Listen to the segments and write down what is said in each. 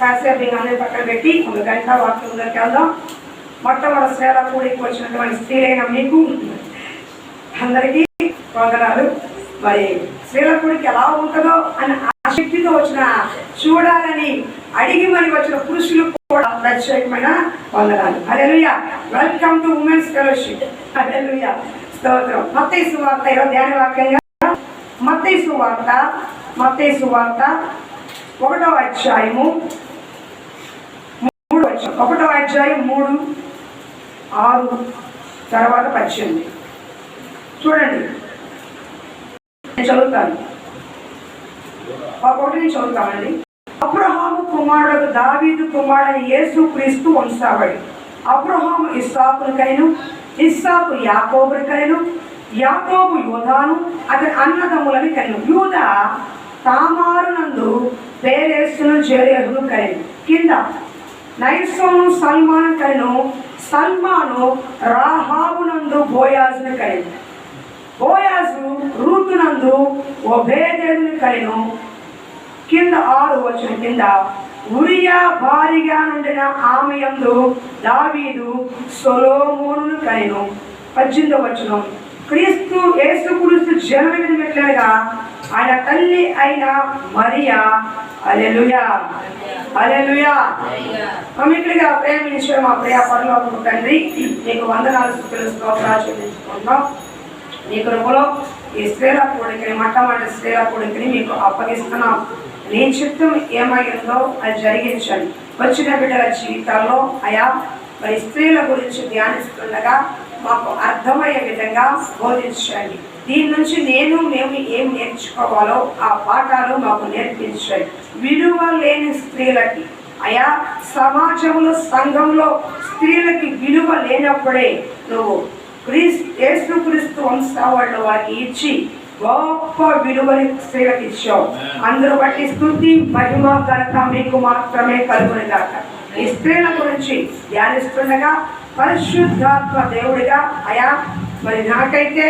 కాసేపు ఇంకా అందరి పక్కన పెట్టి ఒక గంట వాక్యంలోకి వెళ్దాం. మొట్టమొదటి సేవ కూడికి వచ్చినటువంటి స్త్రీలైన మీకు అందరికీ వందనాలు. మరి స్త్రీల కూడికి ఎలా ఉంటుందో అని ఆసక్తితో వచ్చిన చూడాలని అడిగి మరి వచ్చిన పురుషులు కూడా ప్రత్యేకమైన వందనాలు. Hallelujah. Welcome to women's fellowship. Hallelujah. స్తోత్రం. మత్తయి సువార్త ఈరోజు ధ్యాన వాక్యంగా మత్తయి సువార్త 1వ అధ్యాయము 3:6 తర్వాత 18 చూడండి. నేను చదువుతాను. ఒకటి నేను చదువుతానండి. అబ్రహాము కుమారుడు దావీదు కుమారుడు యేసు క్రీస్తు వంశావళి. అబ్రహాము ఇస్సాకునికైను, ఇస్సాకు యాకోబునికైను, యాకోబు యూదాను అతని అన్నదమ్ములని కైను. యూదా తామారునందు పేరేసును జెరేహును కైను. కింద నైసోను సల్మాను కైను. సల్మాను రాహాబునందు బోయాజును కైను. బోయాజు రూతునందు ఒబేదెదును కైను. కింద 6 వచనం కింద ఉరియా భారీగా నుండిన ఆమె యందు దావీదు సొలొమోనును కైను. 18వ వచనం క్రీస్తు యేసుక్రీస్తు జన్మనిమిత్తముగా ఆయన తల్లి అయిన మరియా. హల్లెలూయా. హల్లెలూయా. మిక్కిలిగా ప్రేమించే మా ప్రియ పరలోకపు తండ్రి, నీకు వందనాలు స్తుతులు స్తోత్రాలు చెల్లించుకుంటున్నాం. నీ కృపలో ఈ స్త్రీల కూడికని మొట్టమొదటి స్త్రీల కూడికని మీకు అప్పగిస్తున్నాం. నీ చిత్తం ఏమైందో అది జరిగించండి. వచ్చిన బిడ్డల జీవితాల్లో అయా మరి స్త్రీల గురించి ధ్యానిస్తుండగా మాకు అర్థమయ్యే విధంగా బోధించండి. దీని నుంచి మేము ఏం నేర్చుకోవాలో ఆ పాఠాలు మాకు నేర్పించండి. విలువ లేని స్త్రీలకి అయా సమాజంలో సంఘంలో స్త్రీలకి విలువ లేనప్పుడే నువ్వు యేసుక్రీస్తు వంశావళిలో వారికి ఇచ్చి గొప్ప విలువని స్త్రీలకు ఇచ్చావు. అందరూ బట్టి స్తుతి మహిమ ఘనత మీకు మాత్రమే కలుగును గాక. ఈ స్త్రీల గురించి ధ్యానిస్తుండగా పరిశుద్ధాత్మ దేవుడిగా అయా మరి నాకైతే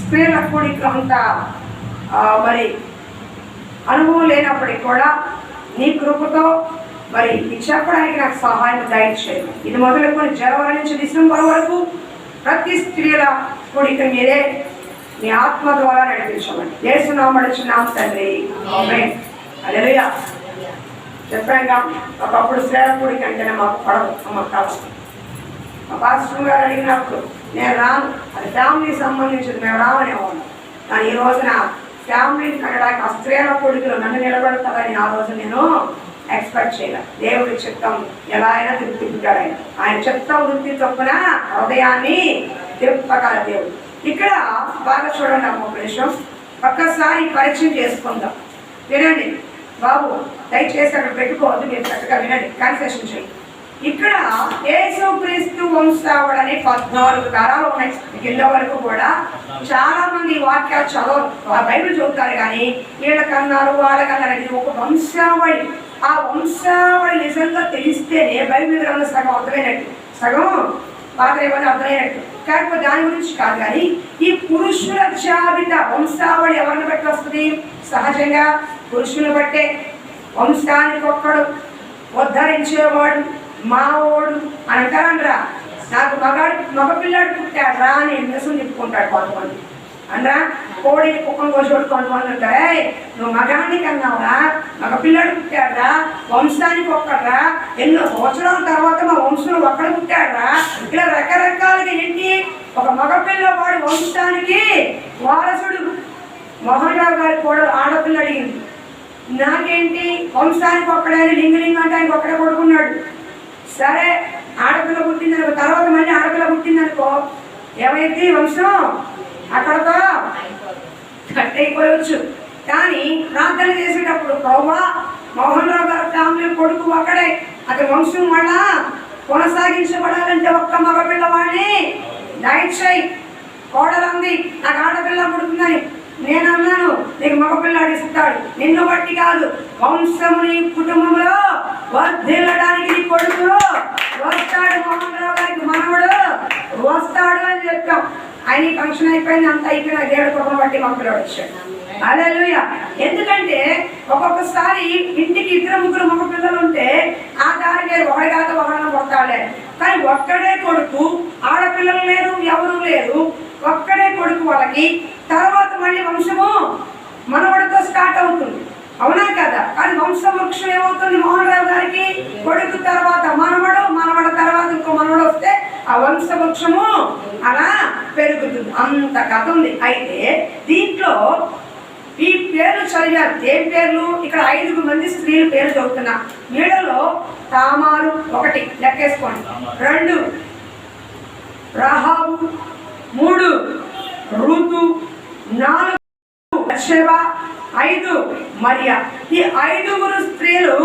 స్త్రీల కూడిక అంత మరి అనుభవం లేనప్పటికీ కూడా నీ కృపతో మరి చెప్పడానికి నాకు సహాయం దయచేయండి. ఇది మొదలుకొని జనవరి నుంచి డిసెంబర్ వరకు ప్రతి స్త్రీల కూడిక మీరే మీ ఆత్మ ద్వారా నడిపించమని యేసునామమున అడుగుచున్నాం తండ్రి. ఆమేన్. హల్లెలూయా. చెప్పంగా ఒకప్పుడు స్త్రీల కూడిక అంటేనే మాకు పడదు. మాకు కాదు. మా పాస్టర్ గారు అడిగినప్పుడు నేను రాను, అది ఫ్యామిలీకి సంబంధించింది, మేము రావనేవాళ్ళం. కానీ ఈ రోజున ఫ్యామిలీని కట్టడానికి ఆ స్త్రీల కూడికలో నన్ను నిలబెడతారని ఆ రోజు నేను ఎక్స్పెక్ట్ చేయలేదు. దేవుడి చిత్తం ఎలా అయినా తిప్పుతాడు. ఆయన చిత్తం వృత్తి చొప్పున హృదయాన్ని తిప్పగల దేవుడు. ఇక్కడ బాగా చూడండి అమ్మ, ఒక నిమిషం ఒక్కసారి పరిచయం చేసుకుందాం. వినండి బాబు, దయచేసి అక్కడ పెట్టుకోవద్దు, మీరు చక్కగా వినండి, కన్సెషన్ చేయండి. ఇక్కడ యేసుక్రీస్తు వంశావళి అని 14 తరాలు ఉన్నాయి. కింద వరకు కూడా చాలా మంది వాక్యాలు చదవరు, బైబిల్ చదువుతారు కానీ వీళ్ళకన్నారు వాళ్ళకన్నారు. ఇది ఒక వంశావళి. ఆ వంశావళి నిజంగా తెలిస్తేనే బైబిల్ గ్రంథం సగం అర్థమైనట్టు, సగం పాత్ర ఏమైనా అర్థమైనట్టు. కాకపోతే దాని గురించి కాదు. కానీ ఈ పురుషుల జాబితా వంశావళి ఎవరిని బట్టి వస్తుంది? సహజంగా పురుషులను బట్టే. వంశానికి ఒక్కడు ఉద్ధరించేవాడు మావోడు అని అంటారనరా. నాకు మగపిల్లాడు పుట్టాడు రా అని నిరసన తిప్పుకుంటాడు కొంతమంది అనరా. కోడిని కుక్కను కోసేవాడు కొంతమంది అంటారు, నువ్వు మగానికి అన్నావురా, మగపిల్లాడు పుట్టాడురా, వంశానికి ఒక్కడరా, ఎన్నో సంవత్సరాల తర్వాత మా వంశంలో ఒక్కడ పుట్టాడురా. ఇలా రకరకాలుగా ఏంటి, ఒక మగపిల్లవాడి వంశానికి వారసుడు. మోహన్ రావు గారి కూడా ఆడపిల్ల అడిగింది, నాకేంటి వంశానికి ఒక్కడని లింగలింగ అంటే ఆయనకు ఒక్కడే కొడుకున్నాడు. సరే ఆడపిల్ల పుట్టిందనుకో, తర్వాత మళ్ళీ ఆడపిల్ల పుట్టిందనుకో ఏమైంది వంశం అక్కడతో కట్ అయిపోయవచ్చు. కానీ ప్రార్థన చేసేటప్పుడు ప్రభువా మోహన్ రావు గారి ఫ్యామిలీ కొడుకు ఒక్కడే, అతని వంశం మళ్ళా కొనసాగించబడాలంటే ఒక్క మగపిల్లవాడిని దయచేయి. కోడలంది నాకు ఆడపిల్ల పుడుతుందని, నేను అన్నాను నీకు మగపిల్లాడు ఇస్తాడు, నిన్ను బట్టి కాదు, వంశముని కుటుంబంలో వర్ధిల్లడానికి నీ కొడుకు వస్తాడు, మోహన్ రావు గారికి మనవడు వస్తాడు అని చెప్పాం. ఆయన ఫంక్షన్ అయిపోయింది, అంత అయిపోయిన దేవుడి కృపను బట్టి మగపిల్లాడు వచ్చాడు. హల్లెలూయా. ఎందుకంటే ఒక్కొక్కసారి ఇంటికి 2-3 మగపిల్లలు ఉంటే పేరు ఒకటి కాదు ఒకడన పుడతాడే. కానీ ఒక్కడే కొడుకు, ఆడపిల్లలు లేరు, ఎవరు లేరు, ఒక్కడే కొడుకు వాళ్ళకి. తర్వాత మళ్ళీ వంశము మనవడితో స్టార్ట్ అవుతుంది, అవునా కదా? కానీ వంశవృక్షం ఏమవుతుంది? మోహన్ రావు గారికి కొడుకు తర్వాత మనవడు, మనవడ తర్వాత ఇంకో మనవడు వస్తే ఆ వంశవృక్షము అలా పెరుగుతుంది. అంత కథ ఉంది. అయితే దీంట్లో ఈ పేర్లు చదివారు. ఏం పేర్లు? ఇక్కడ 5 మంది స్త్రీల పేర్లు చదువుతున్నా. వీళ్ళలో తామారు 1, లెక్కేసుకోండి. 2 రాహాబు, 3 రూతు, 4 బత్షెబా, 5 మరియా. ఈ 5 స్త్రీలు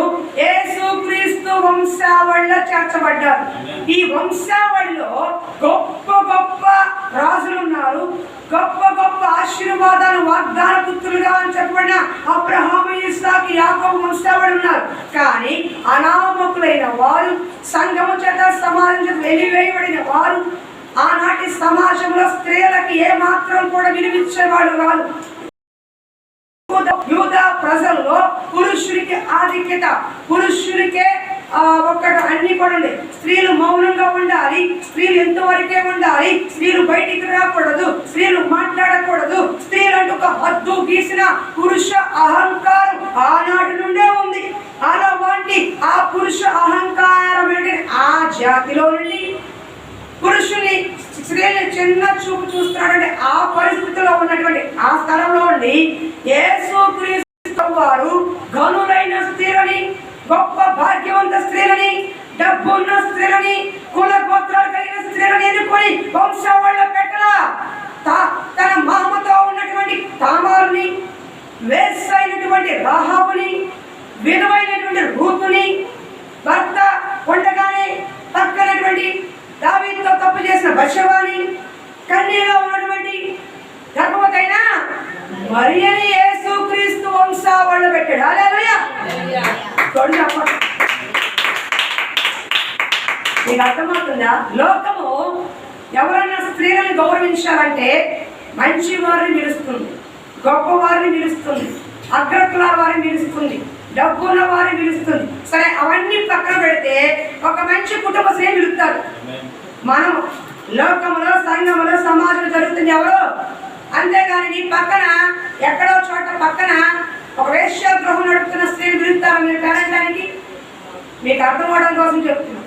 యేసుక్రీస్తు వంశావళిలో చేర్చబడ్డారు. ఈ వంశావళిలో గొప్ప గొప్ప రాజులు ఉన్నారు, గొప్ప గొప్ప ఆశీర్వాదాలు వాగ్దాన పుత్రులుగా అని చెప్పబడిన అబ్రహాము, ఇస్సాకు, యాకోబు వంశావళి ఉన్నారు. కానీ అనామకులైన వారు, సంఘము చేత సమాజం వెలివేయబడిన వారు, ఆనాటి సమాజంలో స్త్రీలకి ఏ మాత్రం కూడా విలువిచ్చేవాళ్ళు కాదు. యూదా ప్రజల్లో పురుషుడికి ఆధిక్యత, పురుషుడికే ఒక్కటి అన్ని కూడా ఉంది. స్త్రీలు మౌనంగా ఉండాలి, స్త్రీలు ఎంతవరకే ఉండాలి, స్త్రీలు బయటికి రాకూడదు, స్త్రీలు మాట్లాడకూడదు, స్త్రీలు అంటూ ఒక హద్దు గీసిన పురుష అహంకారం ఆనాటి నుండే ఉంది. అలాంటి ఆ పురుష అహంకారం ఆ జాతిలో నుండి పురుషుని స్త్రీని చిన్న చూపు చూస్తున్నాడంటే ఆ పరిస్థితిలో ఉన్నటువంటి ఆ స్థలంలో ఉండి యేసుక్రీస్తు వారు ఘనులైన స్త్రీలని, గొప్ప భాగ్యవంత స్త్రీలని, డబ్బున్న స్త్రీలని, కుల గోత్రాలు కలిగిన స్త్రీలని ఎన్నుకొని వంశావళిలో పెట్టలా. తన మామతో ఉన్నటువంటి తామారుని, వేసైనటువంటి రాహాబుని, విధవైనటువంటి రూతుని, భర్త ఉండగానే పక్కనటువంటి దావీదుతో తప్పు చేసిన బత్షెబాని, కన్యలో ఉన్నటువంటి గర్భవతైన మరియని యేసుక్రీస్తు వంశావళిలో పెట్టాడు. హల్లెలూయా. మీకు అర్థమవుతుందా? లోకము ఎవరైనా స్త్రీలను గౌరవించాలంటే మంచి వారిని నిలుస్తుంది, గొప్ప వారిని నిలుస్తుంది, అగ్రకుల వారిని నిలుస్తుంది, డబ్బున్న వారిని పిలుస్తుంది. సరే, అవన్నీ పక్కన పెడితే ఒక మంచి కుటుంబ స్త్రీ పిలుస్తారు. మనం లోకంలో, సంఘంలో, సమాజంలో జరుగుతుంది ఎవరు? అంతేగాని నీ పక్కన ఎక్కడో చోట పక్కన ఒక వేశ్యాగృహం నడుపుతున్న స్త్రీని పిలుస్తారు మీరు పేరంటానికి? మీకు అర్థం అవడం కోసం చెప్తున్నాం.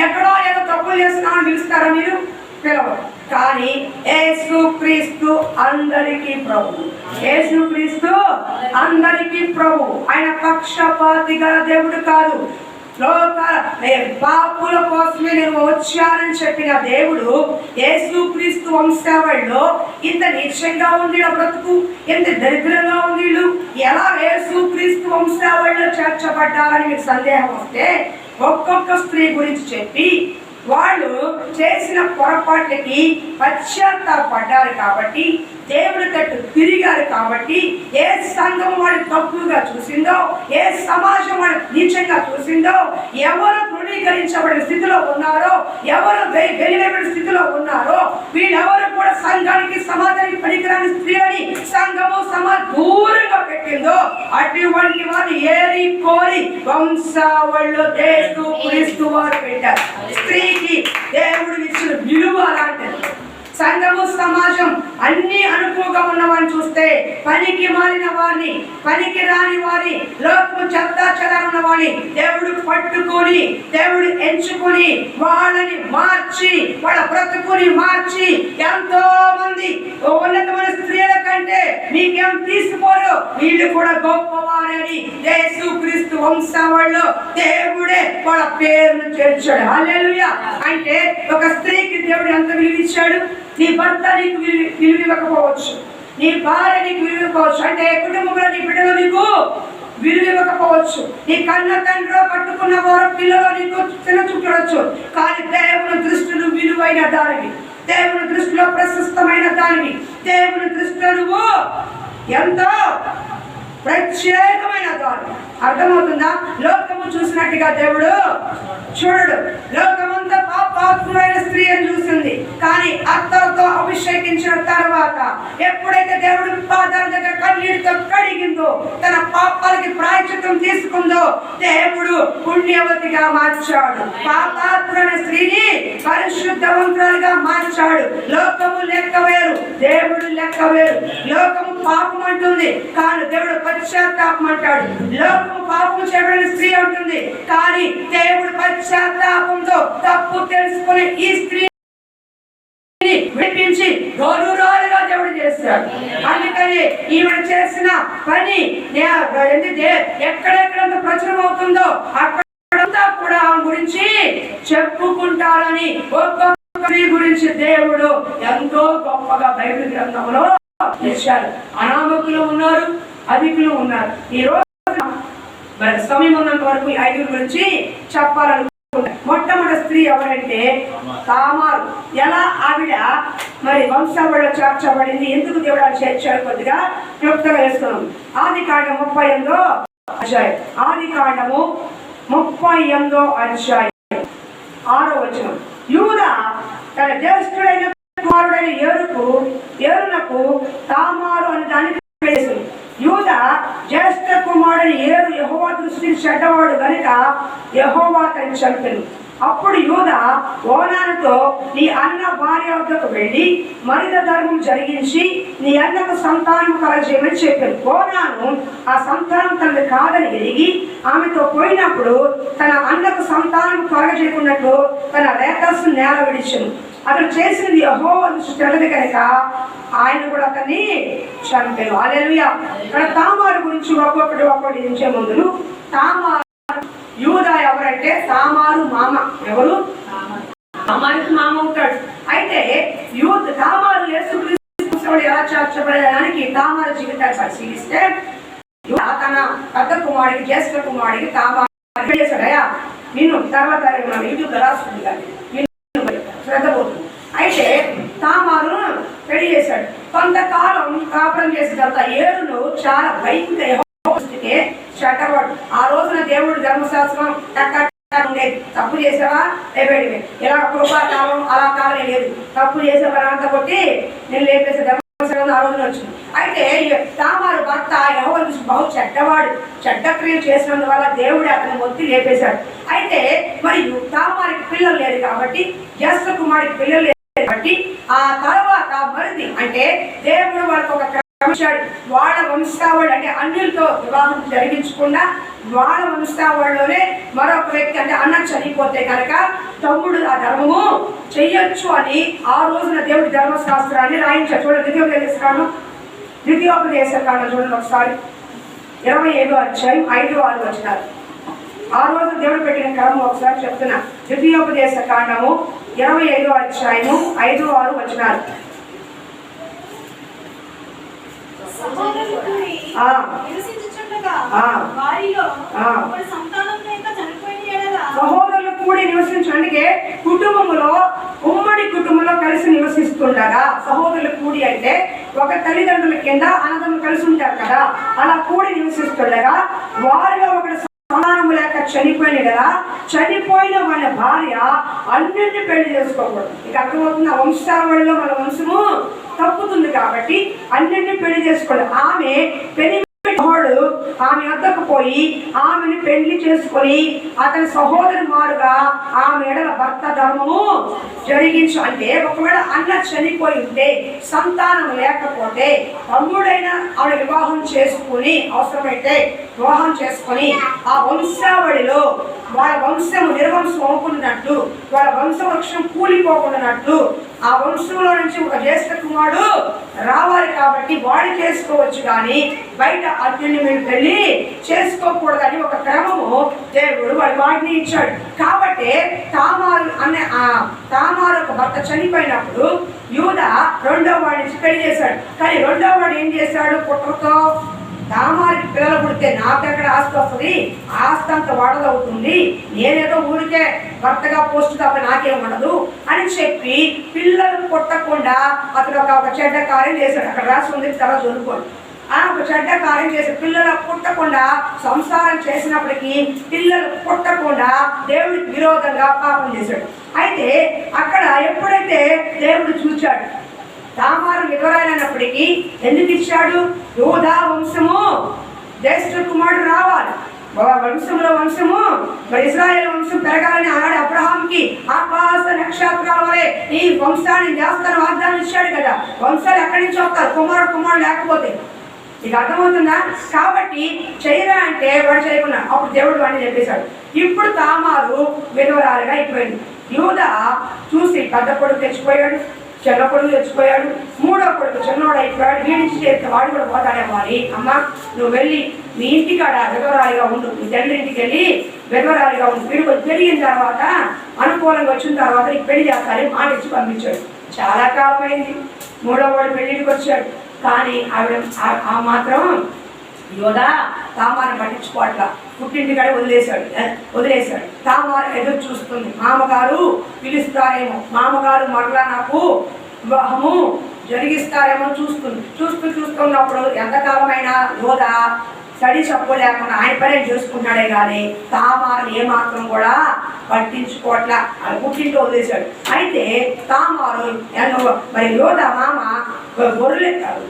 ఎక్కడో ఏదో తప్పులు చేస్తున్నామని పిలుస్తారా మీరు? పిలవరు. కానీ యేసుక్రీస్తు అందరికీ ప్రభు, యేసుక్రీస్తు అందరికీ ప్రభు. ఆయన పక్షపాతిగా దేవుడు కాదు. లోక పాపుల కోసమే నేను వచ్చానని చెప్పిన దేవుడు యేసుక్రీస్తు వంశావళిలో ఇంత నీచంగా ఉంది ఆ బ్రతుకు, ఎంత దరిద్రంగా ఉంది వీళ్ళు, ఎలా యేసుక్రీస్తు వంశావళిలో చేర్చబడ్డారని మీకు సందేహం వస్తే ఒక్కొక్క స్త్రీ గురించి చెప్పి వాళ్ళు చేసిన పొరపాట్లకి పశ్చాత్తాపడ్డారు కాబట్టి, దేవుడి తట్టు తిరిగారు కాబట్టి, ఏ సంఘం వాళ్ళు తప్పుగా చూసిందో, ఏ సమాజం వాళ్ళు నీచంగా చూసిందో, ఎవరు తృణీకరించబడిన స్థితిలో ఉన్నారో, ఎవరు వెలివేయబడిన స్థితిలో ఉన్నారో, వీళ్ళెవరు కూడా సంఘానికి, సమాజానికి పనికిరాని స్త్రీలని సంఘము సమాజం దూరంగా పెట్టిందో అటువంటి వారు ఏరి కోరి వంశావళిలో యేసుక్రీస్తు వారు పెట్టారు. స్త్రీకి దేవుడు ఇచ్చిన విలువ అలాంటిది. సంఘము, సమాజం అన్ని అనుకువగా ఉన్నవారిని చూస్తే పనికి మారిన వారిని, పనికి రాని వారిని, లోకము చెత్తా చెదారున్న వారిని దేవుడు పట్టుకొని, దేవుడు ఎంచుకొని వాళ్ళని మార్చి, వాళ్ళ బ్రతుకుని మార్చి ఎంతో మంది ఉన్నతమైన స్త్రీల కంటే మీకేం తీసుకోరు, వీళ్ళు కూడా గొప్పవారని యేసుక్రీస్తు వంశావళిలో దేవుడే వాళ్ళ పేరును చేర్చాడు. హల్లెలూయా. అంటే ఒక స్త్రీకి దేవుడు ఎంత విలువిచ్చాడు. నీ భర్త నీకు విలువివ్వకపోవచ్చు, నీ భార్య నీకు విలువివ్వకపోవచ్చు, అంటే కుటుంబంలో నీ బిడ్డలు నీకు విలువివ్వకపోవచ్చు, నీ కన్న తండ్రిలో పట్టుకున్న వారు పిల్లలు నీకు చిన్న చూడవచ్చు. కానీ దేవుని దృష్టిలో విలువైన దానివి, దేవుని దృష్టిలో ప్రశస్తమైన దానివి, దేవుని దృష్టిలో నువ్వు ఎంతో ప్రత్యేకమైన దాని. అర్థమవుతుందా? లోకము చూసినట్టుగా దేవుడు చూడడు. లోకమంతా పాప పాపాత్ముడైన స్త్రీ అని చూసింది. కానీ అత్తలతో అభిషేకించిన తర్వాత ఎప్పుడైతే దేవుడి పాదాల దగ్గర కన్నీటితో కడిగిందో, తన పాపాలకి ప్రాయశ్చిత్తం తీసుకుందో, దేవుడు పుణ్యవతిగా మార్చాడు. పాపాత్ముడైన స్త్రీని పరిశుద్ధవంతురాలుగా మార్చాడు. లోకము లెక్క వేరు, దేవుడు లెక్క వేరు. లోకము పాపం అంటుంది, కానీ దేవుడు పశ్చాత్తాపం అంటాడు. లోకము పాపం చేయబడిన స్త్రీ అంటుంది, కానీ దేవుడు పశ్చాత్తాపంతో తప్పు తెలుసుకుని ఈ స్త్రీ విడిపించి గౌరవాలుగా దేవుడు చేస్తాడు. అందుకని ఈవిడ చేసిన పని ఎక్కడెక్కడంత ప్రచురం అవుతుందో అక్కడంతా కూడా ఆమె గురించి చెప్పుకుంటారని, ఒక్కొక్క స్త్రీ గురించి దేవుడు ఎంతో గొప్పగా బైబిల్ గ్రంథంలో ఇచ్చారు. అనామకులు ఉన్నారు, అధికులు ఉన్నారు. ఈ రోజు సమయం ఉన్నంత వరకు 5 గురించి చెప్పాలను. మొట్టమొదటి స్త్రీ ఎవరంటే తామారు. ఎలా ఆవిడ మరి వంశావళిలో చేర్చబడింది, ఎందుకు దేవుడు చేర్చాడు, కొద్దిగా క్లుప్తంగా వేసుకున్నాం. ఆదికాండం 38వ అధ్యాయం. ఆదికాండము 38వ అధ్యాయం 6వ వచనం. యూదా తన జ్యేష్ఠుడైన కుమారుడైన ఏరునకు తామారు అని దానికి వేసింది. యూదా జ్యేష్ఠ కుమారుడు ఏరు యెహోవా దృష్టికి చెడ్డవాడు గనుక యెహోవా అతన్ని చంపెను. అప్పుడు యూదా ఓనానుతో, నీ అన్న భార్య వద్దకు వెళ్ళి మరిద ధర్మం జరిగించి నీ అన్నకు సంతానం కలగజేయమని చెప్పాను. ఓనాను ఆ సంతానం తనది కాదని ఎరిగి ఆమెతో పోయినప్పుడు తన అన్నకు సంతానం కలగజేయకున్నట్లు తన రేతస్సు నేల విడిచెను. అతను చేసినది యెహోవా దృష్టికి చెడ్డది కనుక ఆయన కూడా అతన్ని చంపెను. హల్లెలూయా. ఇక్కడ తామారు గురించి ఒక్కొక్కటి దించే ముందు, తామారు యూదా ఎవరంటే తామారు మామ. ఎవరు? తామారుకి మామ అవుతాడు. అయితే తామారు యేసుక్రీస్తు ఎలా చేర్చబడడానికి తామారు జీవితాన్ని పరిశీలిస్తే, తన పెద్ద కుమారుడికి జ్యేష్ఠ కుమారుడికి తామారు చేశాడయా. నేను తర్వాత యూట్యూబ్ రాసుకుంది కానీ శ్రద్ధ పోతుంది. అయితే తామారు పెళ్లి చేశాడు. కొంతకాలం కాపురం చేసిన తర్వాత ఏరును చాలా భయంకర చెడ్డవాడు. ఆ రోజున దేవుడు ధర్మశాస్త్రం ఉండేది. తప్పు చేసావా లేపేడివే, ఇలా కృపాకాలం అలా కాలం లేదు. తప్పు చేసేవా అంత కొట్టి నేను లేపేసే ధర్మశాస్త్రం ఆ రోజున వచ్చింది. అయితే తామారు భర్త యెహోవా దృష్టికి బహు చెడ్డవాడు. చెడ్డ క్రియలు చేసినందువల్ల దేవుడు అతని మొత్తి లేపేశాడు. అయితే మరి తామారికి పిల్లలు లేదు కాబట్టి, జ్యేష్ఠ కుమారుడికి పిల్లలు లేదు కాబట్టి, ఆ తర్వాత మరిది అంటే దేవుడు వాళ్ళకి ఒక వాళ్ళ వంశావళి అంటే అన్యులతో వివాహం జరిగించకుండా వాళ్ళ వంశావళిలోనే మరొక వ్యక్తి అంటే అన్న చనిపోతే కనుక తమ్ముడు ఆ ధర్మము చెయ్యొచ్చు అని ఆ రోజున దేవుడి ధర్మశాస్త్రాన్ని రాయించారు. చూడండి, ద్వితీయోపదేశ కాండం చూడండి ఒకసారి. 27వ అధ్యాయం 5-6 వచనాలు. ఆ రోజు దేవుడు పెట్టిన క్రమం ఒకసారి చెప్తున్నా. ద్వితీయోపదేశ కాండము 25వ అధ్యాయము 5-6 వచనాలు. సహోదరులు కూడి నివసించడానికి కుటుంబంలో ఉమ్మడి కుటుంబంలో కలిసి నివసిస్తుండగా, సహోదరులు కూడి అంటే ఒక తల్లిదండ్రుల కింద అన్నదమ్ములు కలిసి ఉంటారు కదా, అలా కూడి నివసిస్తుండగా వారిలో ఒకటి సంతానం లేక చనిపోయిన కదా, చనిపోయిన వాళ్ళ భార్య అన్నింటినీ పెళ్లి చేసుకోకూడదు. ఇక అర్థమవుతుంది, ఆ వంశావళిలో మన వంశము తప్పుతుంది కాబట్టి అన్నింటినీ పెళ్లి చేసుకోవాలి. ఆమె ఆమె వద్దకు పోయి ఆమెను పెళ్లి చేసుకొని అతని సహోదరు మారుగా ఆమె ఎడల భర్త ధర్మము జరిగించు. అంటే ఒకవేళ అన్న చనిపోయి ఉంటే, సంతానం లేకపోతే తమ్ముడైన ఆవిడ వివాహం చేసుకుని, అవసరమైతే వివాహం చేసుకొని ఆ వంశావళిలో వాళ్ళ వంశము నిర్వంశం అవ్వకున్నట్లు, వాళ్ళ వంశవృక్షం కూలిపోకున్నట్లు ఆ వంశంలో నుంచి ఒక జ్యేష్ఠ కుమారుడు రావాలి కాబట్టి వాడు చేసుకోవచ్చు, కానీ బయట అర్జున్ని మీరు పెళ్లి చేసుకోకూడదని ఒక క్రమము దేవుడు వాడిని ఇచ్చాడు. కాబట్టి తామారు ఒక భర్త చనిపోయినప్పుడు యూదా రెండో వాడిని పెళ్లి చేశాడు. కానీ రెండో వాడు ఏం చేశాడు? కుట్రతో తామారికి పిల్లలు పుడితే నాకెక్కడ ఆస్తి వస్తుంది, ఆస్తి అంత వాడదవుతుంది, నేనేదో ఊరికే భర్తగా పోస్ట్ తప్ప నాకేం ఉండదు అని చెప్పి పిల్లలు పుట్టకుండా అతను ఒక చెడ్డ కార్యం చేశాడు. అక్కడ రాసి ఉంది, తర్వాత చదువుకోండి. ఒక చెడ్డ కార్యం చేసి పిల్లలు పుట్టకుండా సంసారం చేసినప్పటికీ పిల్లలు పుట్టకుండా దేవుడికి విరోధంగా పాపం చేశాడు. అయితే అక్కడ ఎప్పుడైతే దేవుడు చూచాడు తామారు విధవరాలైనప్పటికీ ఎందుకు ఇచ్చాడు? యోధా వంశము జ్యేష్ఠ కుమారుడు రావాలి, వంశము మరి ఇశ్రాయేలు వంశం పెరగాలని ఆనాడు అబ్రహాంకి ఆకాశ నక్షత్రాల వలె ఈ వంశాన్ని చేస్తాను వాగ్దానం ఇచ్చాడు కదా. వంశాలు ఎక్కడి నుంచి వస్తారు? కుమారుడు లేకపోతే. ఇది అర్థమవుతుందా? కాబట్టి చేయరా అంటే వాడు చేయకున్నాడు. అప్పుడు దేవుడు వాడిని చెప్పేశాడు. ఇప్పుడు తామారు విధవరాలుగా అయిపోయింది. యూదా చూసి పెద్ద కొడుకు తెచ్చిపోయాడు, చిన్న కొడుకు తెచ్చిపోయాడు, మూడో కొడుకు చిన్నవాడు అయిపోయాడు. వీడించి చేస్తే వాడు కూడా పోతాడేమో అని, అమ్మ నువ్వు వెళ్ళి మీ ఇంటికాడ విధవరాలిగా ఉండు, మీ తండ్రి ఇంటికి వెళ్ళి విధవరాలిగా ఉండు, వీడు కొంచెం పెరిగిన తర్వాత అనుకూలంగా వచ్చిన తర్వాత నీకు పెళ్లి చేస్తారని మాట ఇచ్చి పంపించాడు. చాలా కాలం అయింది. మూడో వాడు పెళ్లికి వచ్చాడు. కానీ ఆవిడ ఆ మాత్రం యోధా తామారు పట్టించుకోవట్లా, పుట్టింటికాడ వదిలేశాడు. తామారు ఎదురు చూస్తుంది, మామగారు పిలుస్తారేమో, మామగారు మరలా నాకు వివాహము జరిగిస్తారేమో చూస్తున్నప్పుడు ఎంతకాలమైనా యోధా స్టడీ చెప్పు లేకుండా ఆయన పని చేసుకుంటున్నాడే కానీ తామారు ఏమాత్రం కూడా పట్టించుకోవట్లా, అది పుట్టింటూ వదిలేశాడు. అయితే తామారు మరి యోధా మామ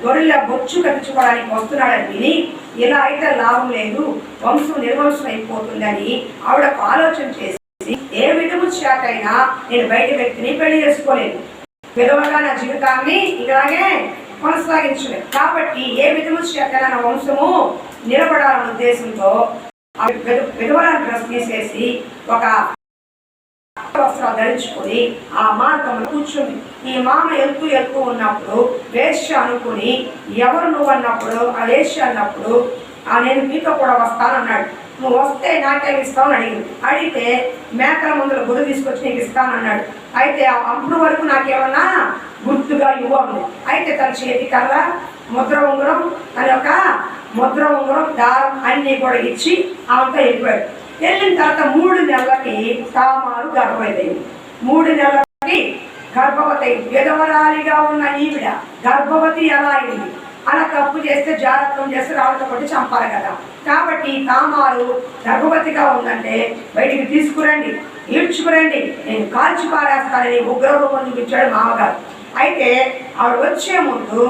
గొర్రెల బొచ్చు కట్టించుకోవడానికి వస్తున్నాడని విని ఇలా అయితే లాభం లేదు, వంశం నిర్వంశం అయిపోతుందని ఆవిడకు ఆలోచన చేసి ఏ విధము చేతైనా నేను బయట వ్యక్తిని పెళ్లి చేసుకోలేదు, విధవగా నా జీవితాన్ని ఇలాగే కొనసాగించలేదు. కాబట్టి ఏ విధము చేతైనా నా వంశము నిలబడాలన్న ఉద్దేశంతో విధవరాన్ని డ్రెస్ తీసేసి ఒక వస్త్రాలు ధరించుకొని ఆ మార్గంలో కూర్చుంది. ఈ మామ వెళ్తూ ఉన్నప్పుడు వేశ్య అనుకుని ఎవరు నువ్వు అన్నప్పుడు ఆ వేశ్య అన్నప్పుడు నేను మీతో కూడా వస్తానన్నాడు. నువ్వు వస్తే నాకేమి ఇస్తావు అని అడిగితే మేకల ముందుల గుడి తీసుకొచ్చి నీకు ఇస్తానన్నాడు. అయితే అప్పుడు వరకు నాకేమన్నా గుర్తుగా ఇవ్వను. అయితే తన చేతి కర్ర ముద్ర ఉంగరం అని ఒక ముద్ర ఉంగరం దారం అన్నీ కూడా ఇచ్చి ఆమెతో వెళ్ళిపోయాడు. వెళ్ళిన తర్వాత 3 నెలలకి తామారు గర్భవతి. 3 నెలలకి గర్భవతి విధవరాలిగా ఉన్న ఈవిడ గర్భవతి ఎలా అయింది? అలా తప్పు చేస్తే జాగ్రత్తం చేస్తే రాళ్ళతో కొట్టి చంపాలి కదా. కాబట్టి తామారు గర్భవతిగా ఉందంటే బయటికి తీసుకురండి, ఈడ్చుకురండి, నేను కాల్చి పారేస్తానని ఉగ్రరూపం చూపించాడు మామగారు. అయితే ఆవిడ వచ్చే ముందు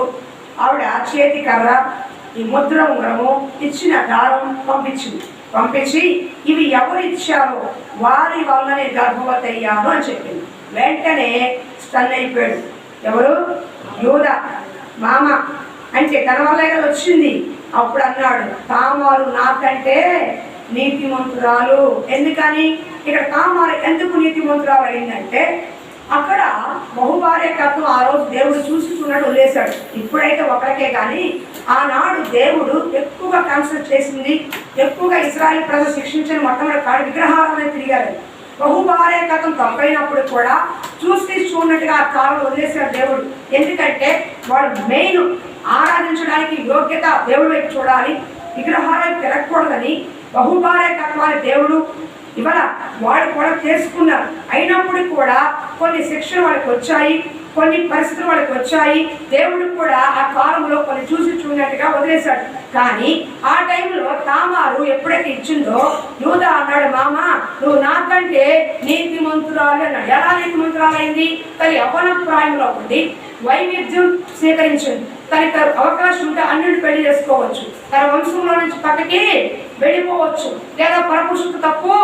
ఆవిడ చేతి కర్ర ఈ ముద్ర ఉంగరము ఇచ్చిన దారం పంపించి ఇవి ఎవరు ఇచ్చారో వారి వల్లనే గర్భవతి అయ్యాను అని చెప్పింది. వెంటనే స్టన్ అయిపోయాడు. ఎవరు? యోధా మామ అంటే తన వల్లే కదా వచ్చింది. అప్పుడు అన్నాడు తామారు నాకంటే నీతిమంతురాలు. ఎందుకని ఇక్కడ తామారు ఎందుకు నీతిమంతురాలు అయిందంటే అక్కడ బహుభార్యకత్వం ఆ రోజు దేవుడు చూస్తున్నాడు, వదిలేశాడు. ఇప్పుడైతే ఒకరికే కానీ ఆనాడు దేవుడు ఎక్కువగా కన్సల్ట్ చేసింది, ఎక్కువగా ఇశ్రాయేలు ప్రజలు శిక్షించిన మొట్టమొదటి కాడు విగ్రహాలనే తిరిగారు. బహుభార్యకత్వం తప్పైనప్పుడు కూడా చూడనట్టుగా ఆ కాలం వదిలేశాడు దేవుడు. ఎందుకంటే వాడు మెయిన్ ఆరాధించడానికి యోగ్యత దేవుడు వైపు చూడాలి, విగ్రహాలు తిరగకూడదని బహుభార్యకత్వాన్ని దేవుడు ఇవాళ వాళ్ళు కూడా చేసుకున్నారు. అయినప్పుడు కూడా కొన్ని శిక్షలు వాళ్ళకి వచ్చాయి, కొన్ని పరిస్థితులు వాళ్ళకి వచ్చాయి. దేవుడు కూడా ఆ కాలంలో కొన్ని చూడనట్టుగా వదిలేశాడు. కానీ ఆ టైంలో తామారు ఎప్పుడైతే ఇచ్చిందో యూదా అన్నాడు మామ నువ్వు నాకంటే నీతిమంతురాలు అన్నాడు. ఎలా నీతిమంతురాలు అయింది? తన యవ్వన ప్రాయంలో ఉండి వైవిధ్యం స్వీకరించింది. తనకి అవకాశం ఉంటే అన్నింటి పెళ్లి చేసుకోవచ్చు, తన వంశంలో నుంచి పక్కకి వెళ్ళిపోవచ్చు, లేదా పరపురుషుడు తప్పు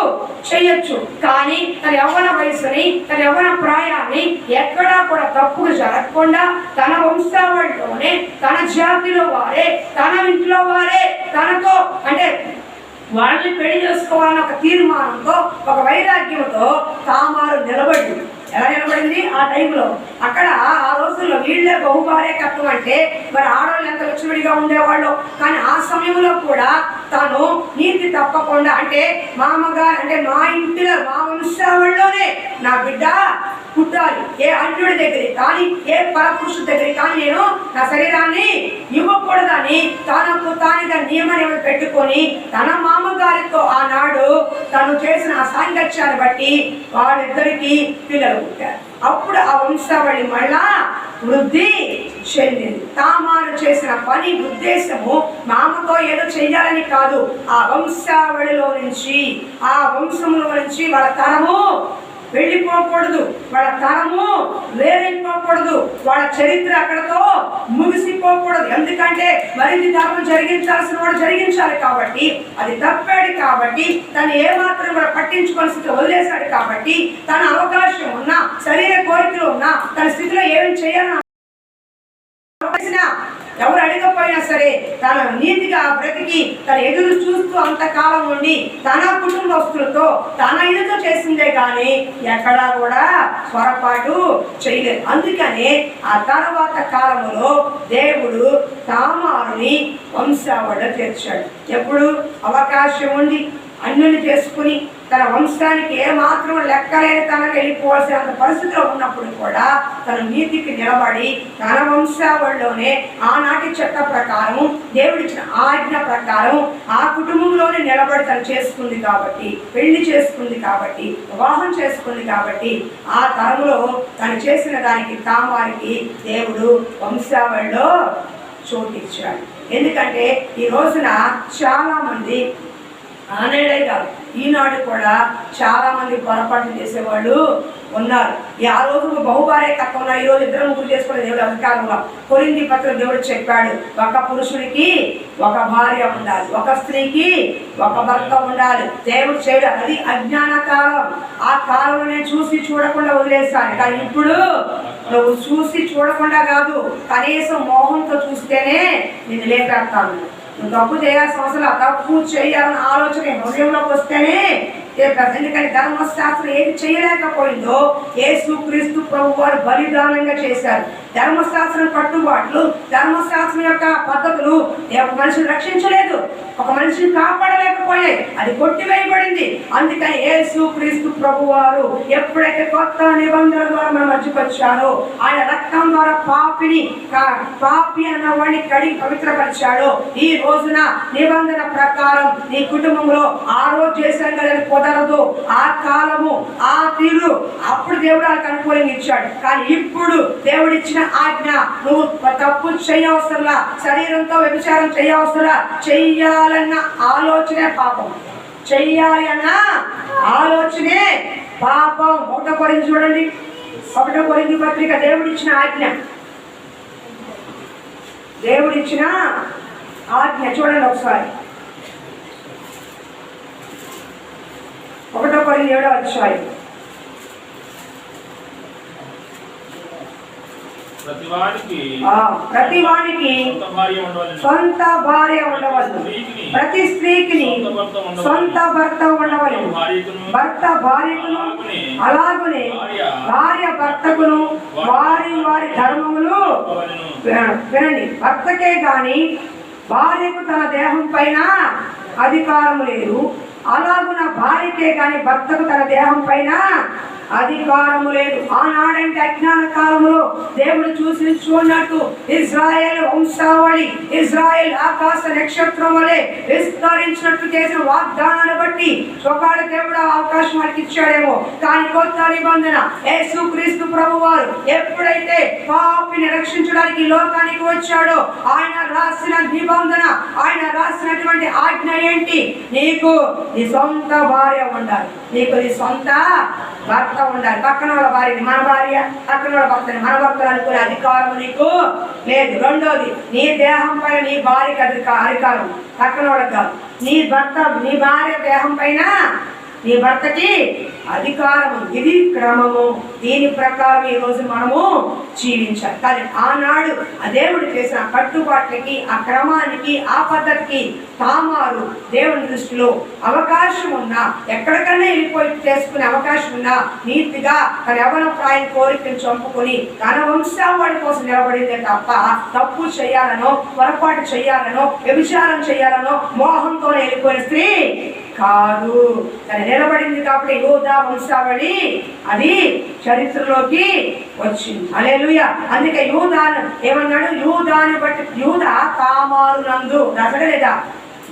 చేయొచ్చు. కానీ తన యవ్వన వయసుని తన యవ్వన ప్రాయాన్ని ఎక్కడా కూడా తప్పులు జరగకుండా తన వంశావళిలోనే తన జాతిలో వారే తన ఇంట్లో వారే తనతో అంటే వాళ్ళని పెళ్లి చేసుకోవాలని ఒక తీర్మానంతో ఒక వైరాగ్యంతో తామారు నిలబడింది. ఎలా నిలబడింది? ఆ టైంలో అక్కడ ఆ రోజుల్లో వీళ్ళే బహుభార్యకత్వం అంటే మరి ఆడవాళ్ళు ఎంత లక్ష్మిడిగా ఉండేవాళ్ళు. కానీ ఆ సమయంలో కూడా తను నీతి తప్పకుండా అంటే మామగారు అంటే మా ఇంటిలో మా వంశావళిలోనే నా బిడ్డ పుట్టాలి, ఏ అన్యుడి దగ్గర కానీ ఏ పరపురుషుడి దగ్గర కానీ నేను నా శరీరాన్ని ఇవ్వకూడదని తనకు తానుగా నియమం పెట్టుకొని తన మామగారితో ఆనాడు తను చేసిన ఆ సాంగత్యాన్ని బట్టి వాళ్ళిద్దరికీ పిల్లలు పుట్టారు. అప్పుడు ఆ వంశావళి మళ్ళా వృద్ధి చెందింది. తామారు చేసిన పని ఉద్దేశము మామతో ఏదో చెయ్యాలని కాదు, ఆ వంశావళిలో నుంచి, ఆ వంశంలో నుంచి వాళ్ళ తరము వెళ్ళిపోకూడదు, వాళ్ళ తరము వేరైపోకూడదు, వాళ్ళ చరిత్ర అక్కడతో ముగిసిపోకూడదు. ఎందుకంటే మరిది ధర్మం జరిగించాల్సిన వాడు జరిగించాలి కాబట్టి, అది తప్పాడు కాబట్టి తను ఏమాత్రం కూడా పట్టించుకోని స్థితిలో వదిలేశాడు కాబట్టి, తన అవకాశం ఉన్నా, శరీర కోరికలు ఉన్నా, తన స్థితిలో ఏమి చేయాలని ఎవరు అడగకపోయినా సరే తన నీతిగా బ్రతికి తన ఎదురు చూస్తూ అంతకాలం ఉండి తన కుటుంబస్తులతో తన ఇదితో చేసిందే కానీ ఎక్కడా కూడా పొరపాటు చేయలేదు. అందుకనే ఆ తర్వాత కాలంలో దేవుడు తామారుని వంశావళిలో చేర్చాడు. ఎప్పుడు అవకాశం ఉండి అన్యుని చేసుకుని తన వంశానికి ఏమాత్రం లెక్కలేని తనకు వెళ్ళిపోవాల్సినంత పరిస్థితిలో ఉన్నప్పుడు కూడా తన నీతికి నిలబడి తన వంశావళిలోనే ఆనాటి చట్ట ప్రకారం దేవుడిచ్చిన ఆజ్ఞ ప్రకారం ఆ కుటుంబంలోనే నిలబడి తను చేసుకుంది కాబట్టి, పెళ్లి చేసుకుంది కాబట్టి, వివాహం చేసుకుంది కాబట్టి, ఆ తరంలో తను చేసిన దానికి తామారికి దేవుడు వంశావళిలో చోటిచ్చాడు. ఎందుకంటే ఈ రోజున చాలా మంది ఆనాడే కాదు ఈనాడు కూడా చాలా మంది పొరపాట్లు చేసేవాళ్ళు ఉన్నారు. ఆ రోజు బహుభార్య తక్కువ ఉన్నారు, ఈ రోజు ఇద్దరు ముగ్గురు చేసుకునే దేవుడు అధికారంలో కొరింథీ పత్రిక దేవుడు చెప్పాడు, ఒక పురుషుడికి ఒక భార్య ఉండాలి, ఒక స్త్రీకి ఒక భర్త ఉండాలి. దేవుడు చేయడం అది అజ్ఞాన కాలం. ఆ కాలంలోనే చూసి చూడకుండా వదిలేస్తాను. కానీ ఇప్పుడు నువ్వు చూసి చూడకుండా కాదు, కనీసం మోహంతో చూస్తేనే నేను లేపెడతాను. నువ్వు తప్పు చేయాల్సిన అవసరం, తప్పు చేయాలన్న ఆలోచన హృదయంలోకి వస్తేనే ఎందుకంటే ధర్మశాస్త్రం ఏది చేయలేకపోయిందో యేసుక్రీస్తు ప్రభు వారు బలిదానంగా చేశారు. ధర్మశాస్త్రం కట్టుబాట్లు, ధర్మశాస్త్రం యొక్క పద్ధతులు ఒక మనిషిని రక్షించలేదు, ఒక మనిషిని కాపాడలేకపోయాయి, అది కొట్టివేయబడింది. అందుకని యేసుక్రీస్తు ప్రభు వారు ఎప్పుడైతే కొత్త నిబంధన ద్వారా మన మధ్యకు వచ్చారో, ఆయన రక్తం ద్వారా పాపి అన్న వాడిని కడిగి పవిత్రపరిచాడో, ఈ రోజున నిబంధన ప్రకారం నీ కుటుంబంలో ఆ రోజు చేశాను కదా కుదరదు, ఆ కాలము ఆ తీరు అప్పుడు దేవుడు వాళ్ళకి అనుకూలంగా ఇచ్చాడు. కానీ ఇప్పుడు దేవుడు ఇచ్చిన ఆజ్ఞ, నువ్వు తప్పు చేయవసరలా, శరీరంతో వ్యభిచారం చేయవసరలా, చెయ్యాలన్న ఆలోచనే పాపం, చెయ్యాలి అన్న ఆలోచనే పాపం. 1 కొరింథీ చూడండి, 1 కొరింథీ పత్రిక దేవుడిచ్చిన ఆజ్ఞ, దేవుడిచ్చిన ఆజ్ఞ చూడండి ఒకసారి. 1 కొరింథీ 7వ అధ్యాయం. ప్రతివానికి సొంత భార్య ఉండవలెను, ప్రతి స్త్రీకి సొంత భర్త ఉండవలెను, భర్త భార్యకును అలాగునే భార్య భర్తకును వారి వారి ధర్మములు. వినండి, భర్తకే గాని భార్యకు తన దేహం పైన అధికారం లేదు, అలాగున భార్యకే గాని భర్తకు తన దేహం పైన అధికారము లేదు. ఆనాడంటే అజ్ఞాన కాలంలో దేవుడు చూసినట్టు ఇజ్రాయేల్ వంశావళి, ఇజ్రాయేల్ ఆకాశ నక్షత్రం వలె విస్తరించినట్టు చేసిన వాగ్దానాన్ని బట్టి ఒకవేళ దేవుడు అవకాశం వారికి ఇచ్చాడేమో. కానీ కొత్త నిబంధన యేసుక్రీస్తు ప్రభు వారు ఎప్పుడైతే పాపిని రక్షించడానికి లోకానికి వచ్చాడో, ఆయన రాసిన నిబంధన, ఆయన రాసినటువంటి ఆజ్ఞ ఏంటి? నీకు నీ సొంత భార్య ఉండాలి, నీకు నీ సొంత భర్త ఉండాలి. పక్కన వాళ్ళ భార్యని మన భార్య, పక్కన వాళ్ళ భర్తని మన భర్తలు అనుకునే అధికారం నీకు లేదు. రెండోది, నీ దేహం పైన నీ భార్యకి అధికారం, పక్కన వాళ్ళకి కాదు. నీ భార్య దేహం పైన నీ భర్తకి అధికారము. ఇది క్రమము, దీని ప్రకారం ఈ రోజు మనము జీవించాలి. కానీ ఆనాడు ఆ దేవుడు చేసిన కట్టుబాట్లకి, ఆ క్రమానికి, ఆ పద్ధతికి తామారు దేవుని దృష్టిలో అవకాశం ఉన్నా, ఎక్కడికన్నా వెళ్ళిపోయి చేసుకునే అవకాశం ఉన్నా, నీతిగా తన యవ్వన ప్రాయం కోరికను చంపుకొని తన వంశావళి కోసం నిలబడిందే తప్ప తప్పు చేయాలనో, పొరపాటు చేయాలనో, వ్యభిచారం చేయాలనో మోహంతో వెళ్ళిపోయిన స్త్రీ కాదు. తను నిలబడింది కాబట్టి యూదా వంశావళి అది చరిత్రలోకి వచ్చింది. హల్లెలూయా. అందుకే యూదాను ఏమన్నాడు? యూదాని బట్టి, యూదా తామారు నందు రసగలేదా?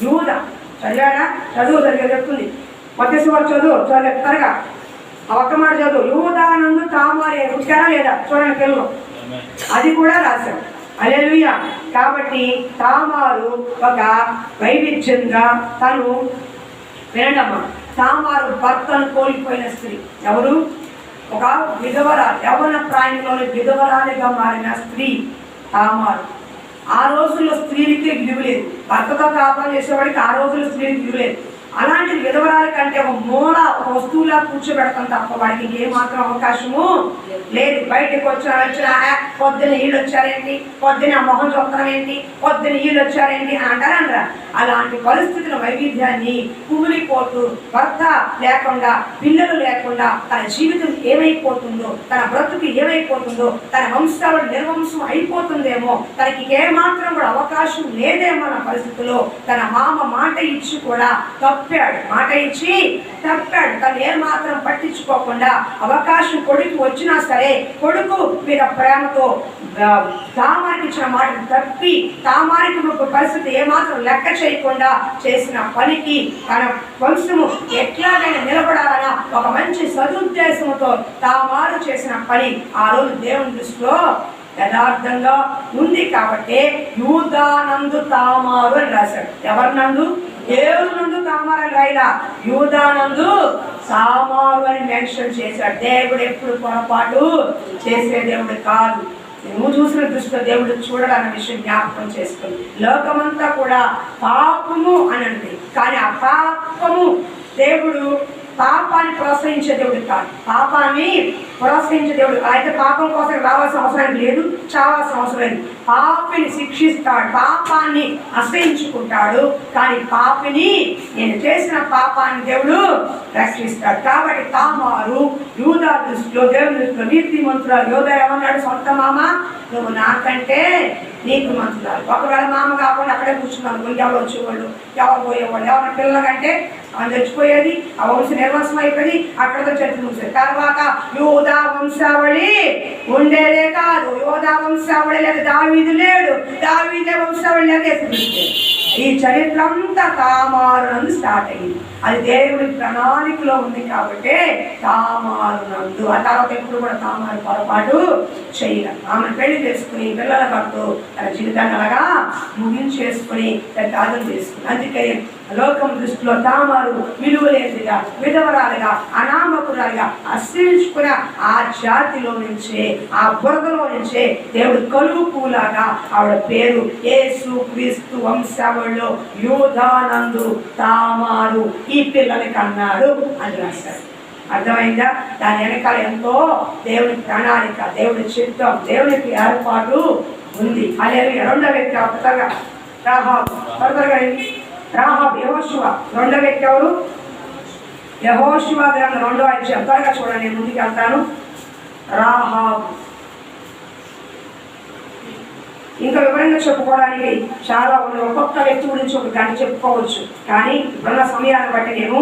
యూదా చదివాడా? చదువు సరిగ్గా చెప్తుంది. మధ్యశ్వరు చదువు త్వరగా ఆ ఒక్క మాట చదువు. యూదా నందు తామారు పుట్టారా లేదా చూడండి పిల్లలు, అది కూడా రాశాడు. హల్లెలూయా. కాబట్టి తామారు ఒక వైవిధ్యంగా తను వినడమ్మా. తామారు భర్తను కోల్పోయిన స్త్రీ. ఎవరు? ఒక విధవరాలు, యవ్వన ప్రాయంలోని విధవరాలిగా మారిన స్త్రీ తామారు. ఆ రోజుల్లో స్త్రీలకి విలువ లేదు. భర్తతో కాపురం చేసేవాడికి ఆ రోజుల్లో స్త్రీలకి విలువ లేదు. అలాంటి విధవరాల కంటే ఒక మూల ఒక వస్తువులా కూర్చోబెడతాం తప్ప వాడికి ఏమాత్రం అవకాశము లేదు. బయటకు వచ్చిన పొద్దున్న వీళ్ళు వచ్చారేంటి, పొద్దున్న మొహం చూస్తాం ఏంటి, పొద్దున్న వీళ్ళు వచ్చారేంటి అని అంటారా? అలాంటి పరిస్థితుల వైవిధ్యాన్ని కుమిలిపోతూ భర్త లేకుండా, పిల్లలు లేకుండా తన జీవితం ఏమైపోతుందో, తన బ్రతుకు ఏమైపోతుందో, తన వంశావళి నిర్వంశం అయిపోతుందేమో, తనకి ఏమాత్రం కూడా అవకాశం లేదేమో అన్న పరిస్థితుల్లో తన మామ మాట ఇచ్చి కూడా తప్పాడు. మాట ఇచ్చి తప్పాడు. తను ఏమాత్రం పట్టించుకోకుండా అవకాశం కొడుకు వచ్చినా సరే కొడుకు మీద ప్రేమతో తామారికి ఇచ్చిన మాటను తప్పి తామారికి పరిస్థితి ఏమాత్రం లెక్క చేయకుండా చేసిన పనికి తన వంశము ఎట్లాగైనా నిలబడాలన్న ఒక మంచి సదుద్దేశంతో తామారు చేసిన పని ఆ రోజు దేవుని దృష్టిలో యథార్థంగా ఉంది. కాబట్టి యూదానందు తామారు అని రాశాడు. ఎవరినందు? దేవుడు నందు తామారు అని రాయిలా, యూదానందు తామారు అని మెన్షన్ చేశాడు. దేవుడు ఎప్పుడు పొరపాటు చేసే దేవుడు కాదు. నువ్వు చూసిన దృష్టిలో దేవుడు చూడాలన్న విషయం జ్ఞాపకం చేసుకుంది. లోకమంతా కూడా పాపము అని అంటే, కానీ ఆ పాపము దేవుడు పాపాన్ని ప్రోత్సహించే దేవుడు కాదు. పాపాన్ని ప్రోత్సహించే దేవుడు అయితే పాపం కోసం రావాల్సిన అవసరం లేదు, చావాల్సిన అవసరం లేదు. పాపిని శిక్షిస్తాడు, పాపాన్ని అసహించుకుంటాడు. కానీ పాపిని, నేను చేసిన పాపాన్ని దేవుడు రక్షిస్తాడు. కాబట్టి తామారు యూదా దృష్టిలో, దేవుని దృష్టిలో నీతిమంతురాలు. యోధ ఏమన్నాడు? సొంత మామ నువ్వు నాకంటే నీకు మంతురాలు. ఒకవేళ మామ కాకుండా అక్కడే కూర్చున్నాను, ఎవరు వచ్చేవాళ్ళు, ఎవరు పోయేవాళ్ళు, ఎవరి పిల్లలకంటే అని తెచ్చిపోయేది. ఆ వంశ నిర్వాసం అయిపోయి అక్కడతో చర్చ మూసేది. తర్వాత యోధా వంశావళి ఉండేదే కాదు. యోధా వంశావళి లేదు, దావీదు లేడు, దావీదే వంశావళి లేదు. ఈ చరిత్ర అంతా తామారునందు స్టార్ట్ అయ్యింది. అది దేవుడి ప్రణాళికలో ఉంది కాబట్టి తామారునందు. ఆ తర్వాత ఎప్పుడు కూడా తామారు పొరపాటు చేయలేదు. ఆమెను పెళ్లి చేసుకుని పిల్లల పట్టు తన జీవితాన్ని అలాగా ముగించేసుకుని పెద్ద చేసుకుని. అందుకే లోకం దృష్టిలో తామారు విలువలేదుగా, విధవరాలుగా, అనామకురాలుగా అశ్రయించుకున్న ఆ జాతిలో నుంచే, ఆ బురదలో నుంచే దేవుడు కలుగు పూలాగా ఆవిడ పేరు యేసు క్రీస్తు వంశావళిలో యూదానందు తామారు ఈ పిల్లలకి అన్నాడు అని రాశాడు. అర్థమైందా? దాని వెనకాల ఎంతో దేవుని ప్రణాళిక, దేవుని చిత్తం, దేవునికి ఏర్పాటు ఉంది. అదే రెండో వ్యక్తి కొత్తగా రాహాబు. త్వరగా రాహాబు, యెహోషువ. రెండో వ్యక్తి ఎవరు? యెహోషువ గ్రంథం 2వ అధ్యాయం. త్వరగా చూడండి, నేను ముందుకు వెళ్తాను. రాహాబు ఇంకా వివరంగా చెప్పుకోవడానికి చాలా ఉంది. ఒక్కొక్క వ్యక్తి గురించి ఒక గంట చెప్పుకోవచ్చు. కానీ ఇప్పుడున్న సమయాన్ని బట్టి నేను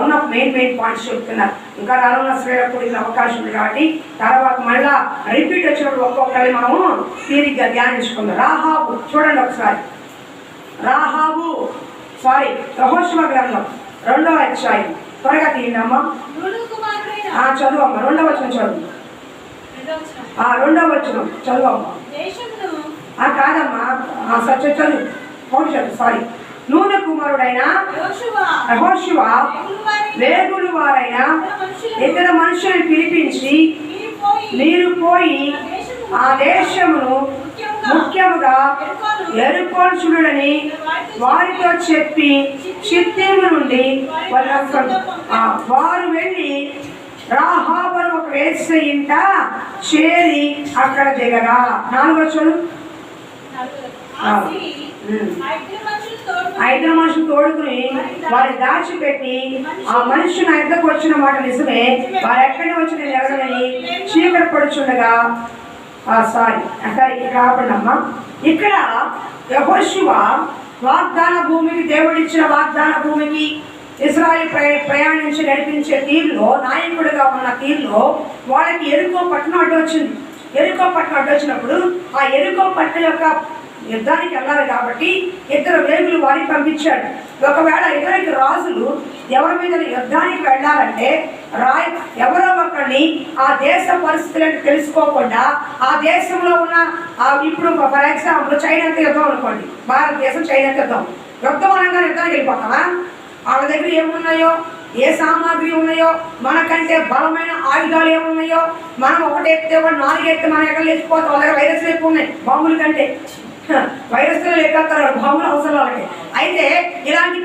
ఉన్న మెయిన్ పాయింట్స్ చెప్తున్నాను. ఇంకా రానున్న స్త్రీలకు కూడా అవకాశం ఉంది కాబట్టి తర్వాత మళ్ళా రిపీట్ వచ్చినప్పుడు ఒక్కొక్కరి మనము తీరిగ్గా ధ్యానించుకుందాం. రాహాబు చూడండి ఒకసారి. రాహాబు యెహోషువ గ్రంథం 2వ అధ్యాయం. త్వరగా తీయండి అమ్మా. చదువు అమ్మ. 2వ వచనం చదువు. 2వ వచనం చదువు అమ్మా. కాదమ్మా, చదువు చదువు. నూనె కుమారుడైన యెహోషువ వేగులు వారైన ఇతర మనుషులను పిలిపించి మీరు పోయి ఆ దేశమును ముఖ్యముగా ఎరుకోల్చుడని వారితో చెప్పి షిత్తీము నుండి వారు వెళ్ళి రాహాబు ఒక వేశ్య ఇంట చేరి అక్కడ దిగగా. 4వ వచనం. 5 మనుషులు తోడుకుని వారిని దాచిపెట్టి ఆ మనిషి నా ఇద్దరికి వచ్చిన మాట నిజమే, వారు ఎక్కడి వచ్చిన ఎరగని చీకటి పడుచుండగా కాపాడమ్మా. ఇక్కడ యెహోషువ వాగ్దాన భూమికి, దేవుడిచ్చిన వాగ్దాన భూమికి ఇశ్రాయేలు ప్రయాణించి నడిపించే తీరులో, నాయకుడిగా ఉన్న తీరులో వాళ్ళకి ఎరుకో పట్టణం అడ్డు వచ్చింది. ఎరుకో పట్టణం అడ్డు వచ్చినప్పుడు ఆ ఎరుకో పట్టణం యొక్క యుద్ధానికి వెళ్ళాలి కాబట్టి ఇద్దరు వేగులు వారిని పంపించాడు. ఒకవేళ ఇద్దరికి రాజులు ఎవరి మీద యుద్ధానికి వెళ్ళాలంటే ఎవరో ఒకరిని ఆ దేశ పరిస్థితులను తెలుసుకోకుండా ఆ దేశంలో ఉన్న ఇప్పుడు ఫర్ ఎగ్జాంపుల్ చైనాతో యుద్ధం అనుకోండి, భారతదేశం చైనాతో యుద్ధం అనగానే యుద్ధానికి వెళ్ళిపోతామా? వాళ్ళ దగ్గర ఏమున్నాయో, ఏ సామాగ్రి ఉన్నాయో, మనకంటే బలమైన ఆయుధాలు ఏమున్నాయో, మనం ఒకటి ఎత్తే వాడు 4 ఎత్తే మనం ఎక్కడ లేచిపోతాం. వాళ్ళ దగ్గర వైరస్లు ఎక్కువ ఉన్నాయి బాంబుల కంటే. వైరస్లు లేకపోతారు బాంబులు అవసరం వాళ్ళకి. అయితే ఇలాంటి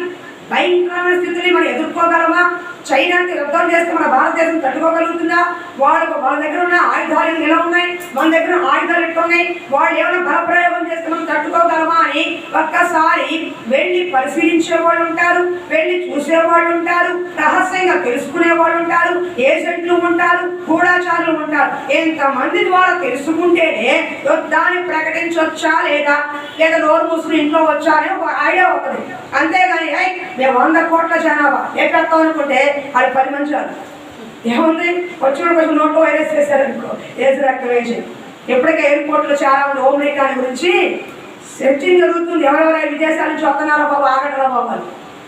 భయంకరమైన స్థితిని మనం ఎదుర్కోగలమా? చైనాతో యుద్ధం చేస్తే మన భారతదేశం తట్టుకోగలుగుతుందా? వాళ్ళ దగ్గర ఉన్న ఆయుధాలు ఎలా ఉన్నాయి, మన దగ్గర ఆయుధాలు ఎట్లా ఉన్నాయి, వాళ్ళు ఏమైనా బలప్రయోగం చేస్తే మనం తట్టుకోగలమా అని ఒక్కసారి వెళ్ళి పరిశీలించే వాళ్ళు ఉంటారు, వెళ్ళి చూసేవాళ్ళు ఉంటారు, రహస్యంగా తెలుసుకునే వాళ్ళు ఉంటారు, ఏజెంట్లు ఉంటారు, గూఢాచారులు ఉంటారు. ఎంతమంది ద్వారా తెలుసుకుంటేనే యుద్ధాన్ని ప్రకటించవచ్చా లేదా నోరు మూసుకుని ఇంట్లో వచ్చా అని ఒక ఐడియా అవుతుంది. అంతేగాని మేము 100 కోట్ల జనాభా ఎక్కడతాం అనుకుంటే అది 10 మంది చాలు. ఏముంది, కొంచెం నోట్లో వైరస్ చేశారనుకో, ఏజ్ రక్తం వేసి. ఇప్పటికే ఎయిర్పోర్ట్లో చాలా మంది అమెరికా గురించి సెర్చింగ్ జరుగుతుంది. ఎవరెవరైనా విదేశాల నుంచి వస్తున్నారో బాబు, ఆగడరా బాబు అని.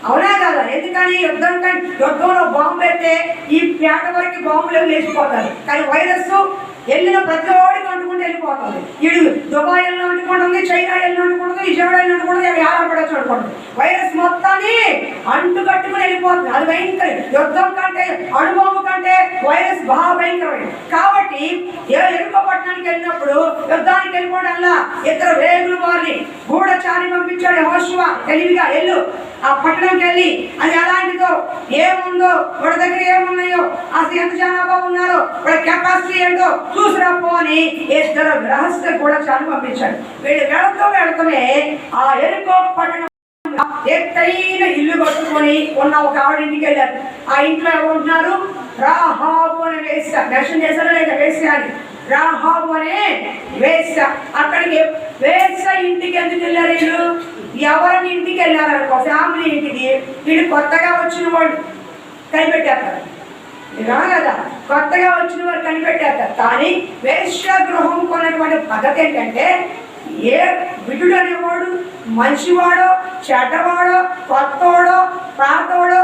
అవునా కదా? ఎందుకని యుద్ధంలో బాంబు పెడితే ఈ పేట వరకు బాంబులు లేచిపోతారు, కానీ వైరస్ వెళ్ళిన ప్రతి ఓడికి అంటుకుంటూ వెళ్ళిపోతుంది. ఇడు దుబాయ్ వెళ్ళిన అంటుకుంటుంది, చైనా వెళ్ళిన అంటుకుంటుంది, విజయవాడ వెళ్ళిన అంటుకుంటుంది, ఆడపడచ్చు అనుకుంటుంది. వైరస్ మొత్తాన్ని అంటుకట్టుకుని వెళ్ళిపోతుంది. అది భయంకర. యుద్ధం కంటే అణుబాంబు కంటే వైరస్ బాగా భయంకరమైంది. కాబట్టి ఎరుకపట్నానికి వెళ్ళినప్పుడు యుద్ధానికి వెళ్ళిపోవడంలా ఇద్దరు వేగులు వారిని గూఢచారి పంపించాడు యెహోషువ. తెలివిగా వెళ్ళు, ఆ పట్టణంకి వెళ్ళి అది ఎలాంటిదో, ఏముందో, వాడి దగ్గర ఏమున్నాయో, అసలు ఎంత జనాభా ఉన్నారో, వాడి కెపాసిటీ ఏంటో చూసిరాపో అని ఇద్దరు రహస్య గూఢచారి పంపించాడు. వీళ్ళు వెళుతూనే ఆ ఎరుకో పట్టణం ఎత్తైన ఇల్లు కట్టుకొని ఉన్న ఒక ఆవిడ ఇంటికి వెళ్ళారు. ఆ ఇంట్లో ఎవరుంటున్నారు? రాహాబు అనే వేశ్య. దర్శనం చేశారో లేదా వేశ్య అని? రాహాబు అనే వేశ్య. అక్కడికి వేశ్య ఇంటికి ఎందుకు వెళ్ళారు వీళ్ళు? ఎవరిని ఇంటికి వెళ్ళారనుకో, ఫ్యామిలీ ఇంటికి. వీళ్ళు కొత్తగా వచ్చిన వాళ్ళు కనిపెట్టేస్తారు కదా, కొత్తగా వచ్చిన వారు కనిపెట్టేస్తారు. కానీ వేశ్య గృహం కొన్నటువంటి పద్ధతి ఏంటంటే, ఏ విడుడు అనేవాడు మంచివాడో చెడ్డవాడో కొత్తవాడో పాతవాడో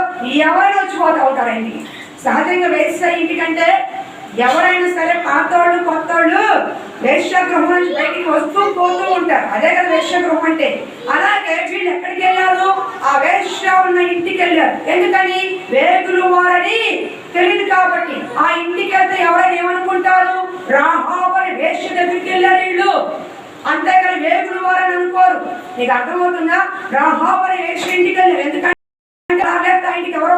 ఎవరైనా వచ్చిపోతూ ఉంటారు ఇంటికి. సహజంగా వేశ్య ఇంటికంటే ఎవరైనా సరే పాతవాళ్ళు కొత్తవాళ్ళు వేశ్యగృహం నుంచి బయటికి వస్తూ పోతూ ఉంటారు. అదే కదా వేశ్యగృహం అంటే. అలాగే వీళ్ళు ఎక్కడికి వెళ్ళారు? ఆ వేశ్య ఉన్న ఇంటికి వెళ్ళారు. ఎందుకని? వేగులు వారని తెలియదు కాబట్టి. ఆ ఇంటికి వెళ్తే ఎవరైనా ఏమనుకుంటారు? రాహాబు అని వేశ్య దగ్గరికి వెళ్ళారు వీళ్ళు, అంతేగాని వేగులు వారని అనుకోరు. నీకు అర్థమవుతుందా? రాహాబు అని వేశ్య ఇంటికి వెళ్ళారు. ఎందుకంటే ఇంటికి ఎవరో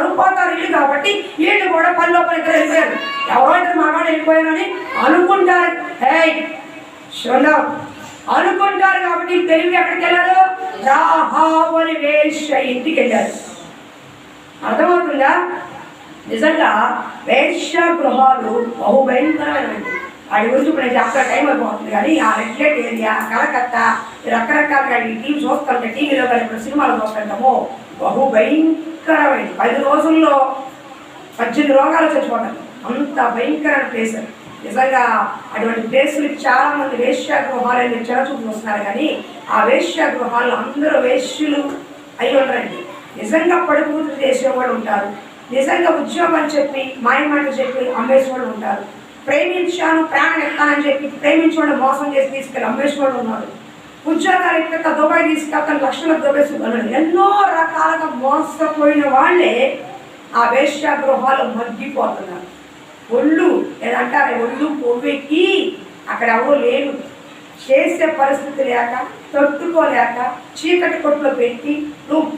పోతారు ఇల్లు కాబట్టి వీళ్ళు కూడా పని లోపల ఇద్దరు వెళ్ళిపోయారు. ఎవరో ఇద్దరు మగాడు వెళ్ళిపోయారని అనుకుంటారు. అనుకుంటారు కాబట్టి తెలివి ఎక్కడికి వెళ్ళారు? రాహాబు అని వేశ్య ఇంటికి వెళ్ళారు. అర్థమవుతుందా? నిజంగా వేశ్య గృహాలు బహు భయంకరమైనవి. వాటి గురించి ఇప్పుడు నేను చెప్పే టైం అయిపోతుంది. కానీ ఆ రెడ్లెట్ ఏరియా, కలకత్తా, రకరకాలుగా ఈ టీవీ చూస్తుంటే, టీవీలో కానీ ఇప్పుడు సినిమాలు చూస్తుంటాము, బహు భయంకరమైనది. 10 రోజుల్లో 18 రోగాలు చచ్చిపోతారు. అంత భయంకరమైన ప్లేస్. నిజంగా అటువంటి ప్లేసులకి చాలామంది వేశ్య గృహాలు చిరచూపు వస్తున్నారు. కానీ ఆ వేశ్య గృహాలు అందరూ వేశ్యులు అయి ఉన్నారండి. నిజంగా పడుకూతులు చేసేవాళ్ళు ఉంటారు, నిజంగా ఉద్యోగాలు చెప్పి మాయమాటలు చెప్పి అమ్మేసేవాళ్ళు ఉంటారు, ప్రేమించాను ప్రాణం ఎత్తానని చెప్పి ప్రేమించడం మోసం చేసి తీసుకెళ్ళి అమ్మేసేవాళ్ళు ఉన్నారు, ఉద్యోగాలు ఎక్కడ దుబాయ్ తీసుకెళ్తాను లక్షలకు దొబ్బేసుకున్నారు. ఎన్నో రకాలుగా మోసపోయిన వాళ్ళే ఆ వేశ్య గృహాలు మగ్గిపోతున్నారు. ఒళ్ళు ఏదంటారు, ఒళ్ళు కొవ్వెక్కి అక్కడ ఎవరో లేరు, చేసే పరిస్థితి లేక, తట్టుకోలేక చీకటి కొట్లో పెట్టి నువ్వు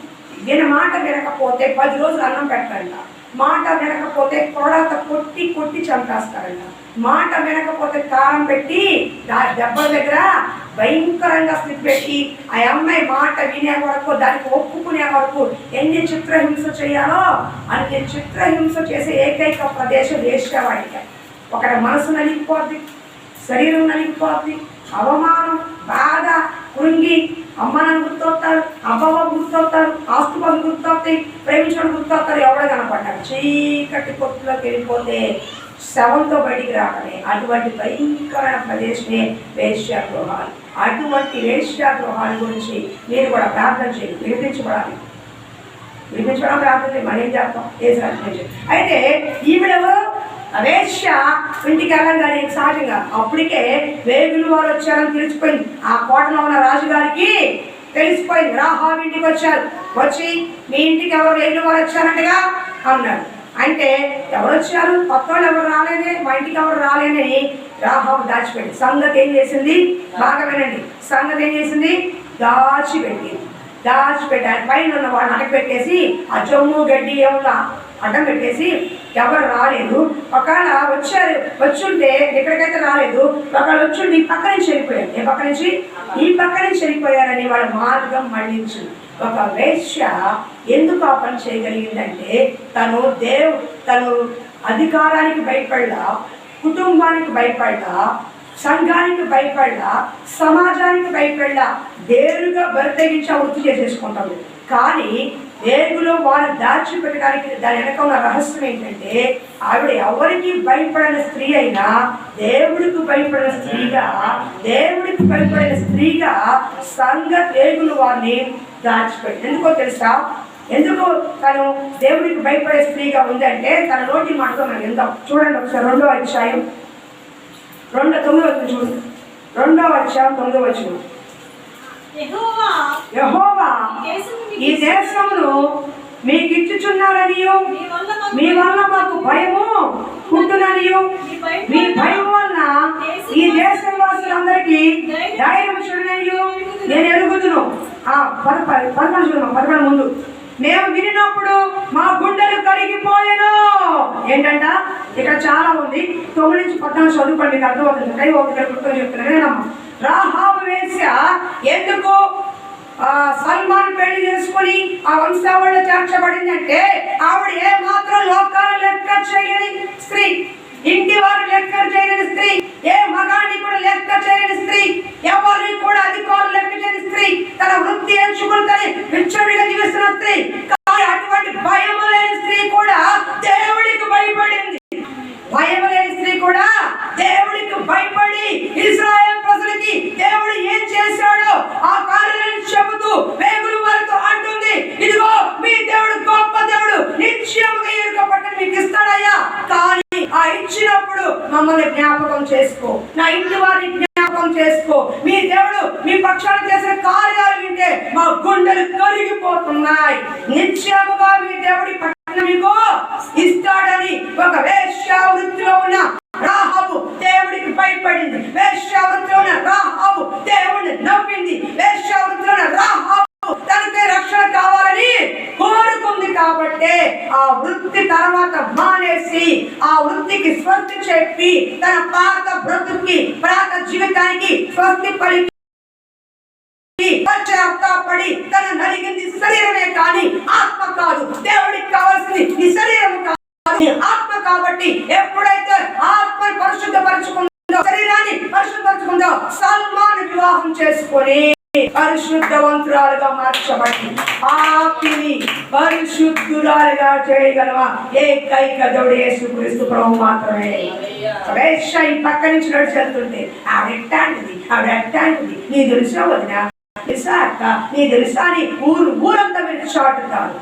మాట వినకపోతే 10 రోజులు అన్నం పెట్టారంట, మాట వినకపోతే కొడత కొట్టి కొట్టి చంపేస్తారంట, మాట వినకపోతే కారం పెట్టి దెబ్బల దగ్గర భయంకరంగా స్థితి పెట్టి ఆ అమ్మాయి మాట వినే వరకు, దానికి ఒప్పుకునే వరకు ఎన్ని చిత్రహింస చేయాలో అన్ని చిత్రహింస చేసే ఏకైక ప్రదేశం వేశ్యవాడిక. ఒకటి మనసు నలిగిపోద్ది, శరీరం నలిగిపోద్ది, అవమానం, బాధ, కృంగి అమ్మని గుర్తొస్తారు, అబ్బవ గుర్తొస్తారు, ఆస్తుపలు గుర్తొస్తాయి, ప్రేమించడం గుర్తొస్తారు. ఎవడో కనపడ్డారు చీకటి కొట్టులోకి వెళ్ళిపోతే శవంతో బయటికి రావడమే. అటువంటి భయంకరమైన ప్రదేశమే వేశ్యాగృహాలు. అటువంటి వేశ్యాగృహాల గురించి మీరు కూడా ప్రార్థన చేయండి. వినిపించబడాలి ప్రార్థన మనం ఏం చేస్తాం అయితే ఈవిడెవరు వేశ్య ఇంటికి వెళ్ళంగానే సహజంగా అప్పటికే వేగులు వారు వచ్చారని తెలిసిపోయింది. ఆ కోటలో ఉన్న రాజుగారికి తెలిసిపోయింది. రాహాబు ఇంటికి వచ్చారు. వచ్చి మీ ఇంటికి ఎవరు వేగులు వారు వచ్చారంటగా అన్నాడు. అంటే ఎవరు వచ్చారు? కొత్త వాళ్ళు ఎవరు రాలేదే, మా ఇంటికి ఎవరు రాలేదని రాహాబు దాచిపెట్టి సంగతి ఏం చేసింది? బాగా వినండి. సంగతి ఏం చేసింది? దాచిపెట్టారు. పైన ఉన్న వాళ్ళని అడగపెట్టేసి ఆ జమ్ము గడ్డి ఏమన్నా అడ్డం పెట్టేసి ఎవరు రాలేదు. ఒకవేళ వచ్చుంటే ఎక్కడికైతే రాలేదు. ఒకవేళ వచ్చుండి ఈ పక్క నుంచి వెళ్ళిపోయారు. ఈ పక్క నుంచి వెళ్ళిపోయారని వాళ్ళ మార్గం మళ్ళించు. ఒక వేశ్య ఎందుకు ఆ పని చేయగలిగిందంటే తను అధికారానికి భయపడ్డా, కుటుంబానికి భయపడ్డా, సంఘానికి భయపడ్డా, సమాజానికి భయపడ్డా దేరుగా బరితెగించి వృత్తి చేసేసుకుంటారు. కానీ వేగులో వారు దాచిపెట్టడానికి దాని వెనక ఉన్న రహస్యం ఏంటంటే ఆవిడ ఎవరికి భయపడిన స్త్రీ అయినా దేవుడికి భయపడిన స్త్రీగా సంఘ వేగులు వారిని దాచిపెట్టి. ఎందుకో తెలుసా? ఎందుకు తను దేవుడికి భయపడే స్త్రీగా ఉందంటే తన నోటి మాటతో మనం వెళ్దాం. చూడండి ఒకసారి 2వ అధ్యాయం 2:9 చూడండి. 2వ అధ్యాయం 9 యెహోవా ఈ దేశమును మీకు ఇచ్చుచున్నారనియు మీ వల్ల మాకు భయము పుట్టుననియు మీ భయం వలన ఈ దేశవాసులందరికీ ధైర్యం చూడనియు నేను ఎరుగుదును. 11 ముందు మేము వినినప్పుడు మా గుండెలు కరిగిపోయాను. ఏంటంట ఇక్కడ చాలా ఉంది. 9 నుంచి 14 చదువుకోండి, మీకు అర్థమవుతుంది. కై ఒకటి గుర్తు చెప్తున్నాను. రాహాబు వేశ్య ఎందుకు సల్మాన్ పెళ్లి చేసుకుని ఆ వంశావళిలో చేర్చబడిందంటే ఆవిడ ఏ మాత్రం లోకాలు లెక్క చేయని స్త్రీ, ఇంటి వారు లెక్క చేయని స్త్రీ, ఏ మగాన్ని కూడా లెక్క చేయని స్త్రీ, ఎవరిని కూడా అధికారులు లెక్క చేయని స్త్రీ, తన వృత్తి ఎంచుకుని తన విచ్చడిగా జీవిస్తున్న స్త్రీ. కానీ అటువంటి భయము లేని స్త్రీ కూడా దేవుడికి భయపడింది. భయం లేని స్త్రీ కూడా దేవుడికి భయపడి ఇశ్రాయేలు ప్రజలకి దేవుడు ఏం చేశాడో ఆ కార్యాలను చెబుతూ వేగులు వారితో అంటుంది, ఇదిగో మీ దేవుడు గొప్ప దేవుడు, నిత్యముగా ఎరుకపట్టని మీకు ఇస్తాడయ్యా. కానీ ఆ ఇచ్చినప్పుడు మమ్మల్ని జ్ఞాపకం చేసుకో, నా ఇంటి వారిని జ్ఞాపకం చేసుకో. మీ దేవుడు మీ పక్షాన చేసిన కార్యాలు వింటే మా గుండెలు కరిగిపోతున్నాయి. నిత్యముగా మీ దేవుడి మీకు ఇస్తాడని ఒక వేశ్యా వృత్తిలో ఉన్న రాహాబు దేవుడికి భయపడింది. వేశ్యా వృత్తిలో ఉన్న రాహాబు దేవుడిని నవ్వింది. వేశ్యా వృత్తిలో ఉన్న రాహాబు తనకే రక్షణ కావాలని కోరుకుంది. కాబట్టి ఆ వృత్తి తర్వాత మానేసి ఆ వృత్తికి స్వస్తి చెప్పి తన పాత బ్రతుకి పాత జీవితానికి స్వస్తి పలికి పడి తన నలిగింది శరీరమే కానీ ఆత్మ కాదు. దేవుడికి కావాల్సింది నీ శరీరం కాదు, ఆత్మ. కాబట్టి ఎప్పుడైతే ఆత్మని పరిశుద్ధపరచుకుందో, శరీరాన్ని పరిశుద్ధపరచుకుందో, సల్మాన్ వివాహం చేసుకొని పరిశుద్ధవంతురాలుగా మార్చబడి ఆత్మని పరిశుద్ధురాలుగా చేయగలవా ఏకైక దేవుడు యేసుక్రీస్తు ప్రభువు మాత్రమే. వేశ్య ఈ పక్క నుంచి నడిచి వెళ్తుంటే ఆవిడ నీ తెలుసా వదినా, తెలుసా అక్క, నీ తెలుసా అని ఊరంతా మీరు చాటుతారు.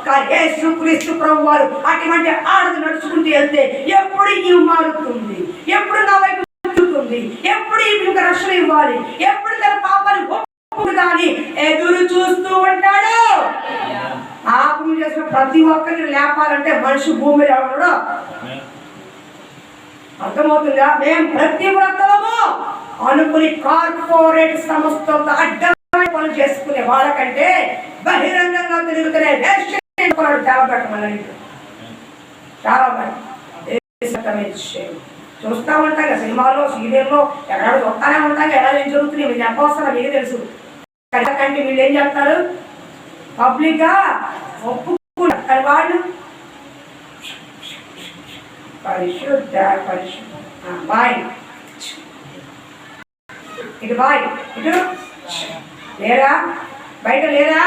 కానీ యేసుక్రీస్తు ప్రభువు వారు అటువంటి ఆడది నడుచుకుంటూ వెళ్తే ఎప్పుడు ఇవి మారుతుంది, ఎప్పుడు నా వైపు తిరుగుతుంది, ఎప్పుడు ఈమెకు రక్షణ ఇవ్వాలి, ఎప్పుడు తన పాపాన్ని ఒప్పుకుందని ఎదురు చూస్తూ ఉంటాడు. పాపం చేసిన ప్రతి ఒక్కరిని లేపాలంటే మనిషి భూమి మీద ఎవడో అర్థమవుతుందా? మేము ప్రతి వ్రతము అనుకుని కార్పొరేట్ సంస్థలతో అడ్డమైన పనులు చేసుకునే వాళ్ళకంటే బహిరంగంగా తిరుగుతునే చాలా మంది చూస్తూ ఉంటాం కదా, సినిమాలో సినిమాల్లో ఎక్కడ చూస్తానే ఉంటాం. ఎలా ఏం జరుగుతుంది మీరు చెప్పవస్తారా? మీకు తెలుసు. కంటే వీళ్ళు ఏం చేస్తారు? పబ్లిక్ గా ఒప్పుకుంటారు. కానీ వాళ్ళు పరిశుద్ధ బాయ్ ఇటు బాయ్ ఇటు లేరా, బయట లేరా,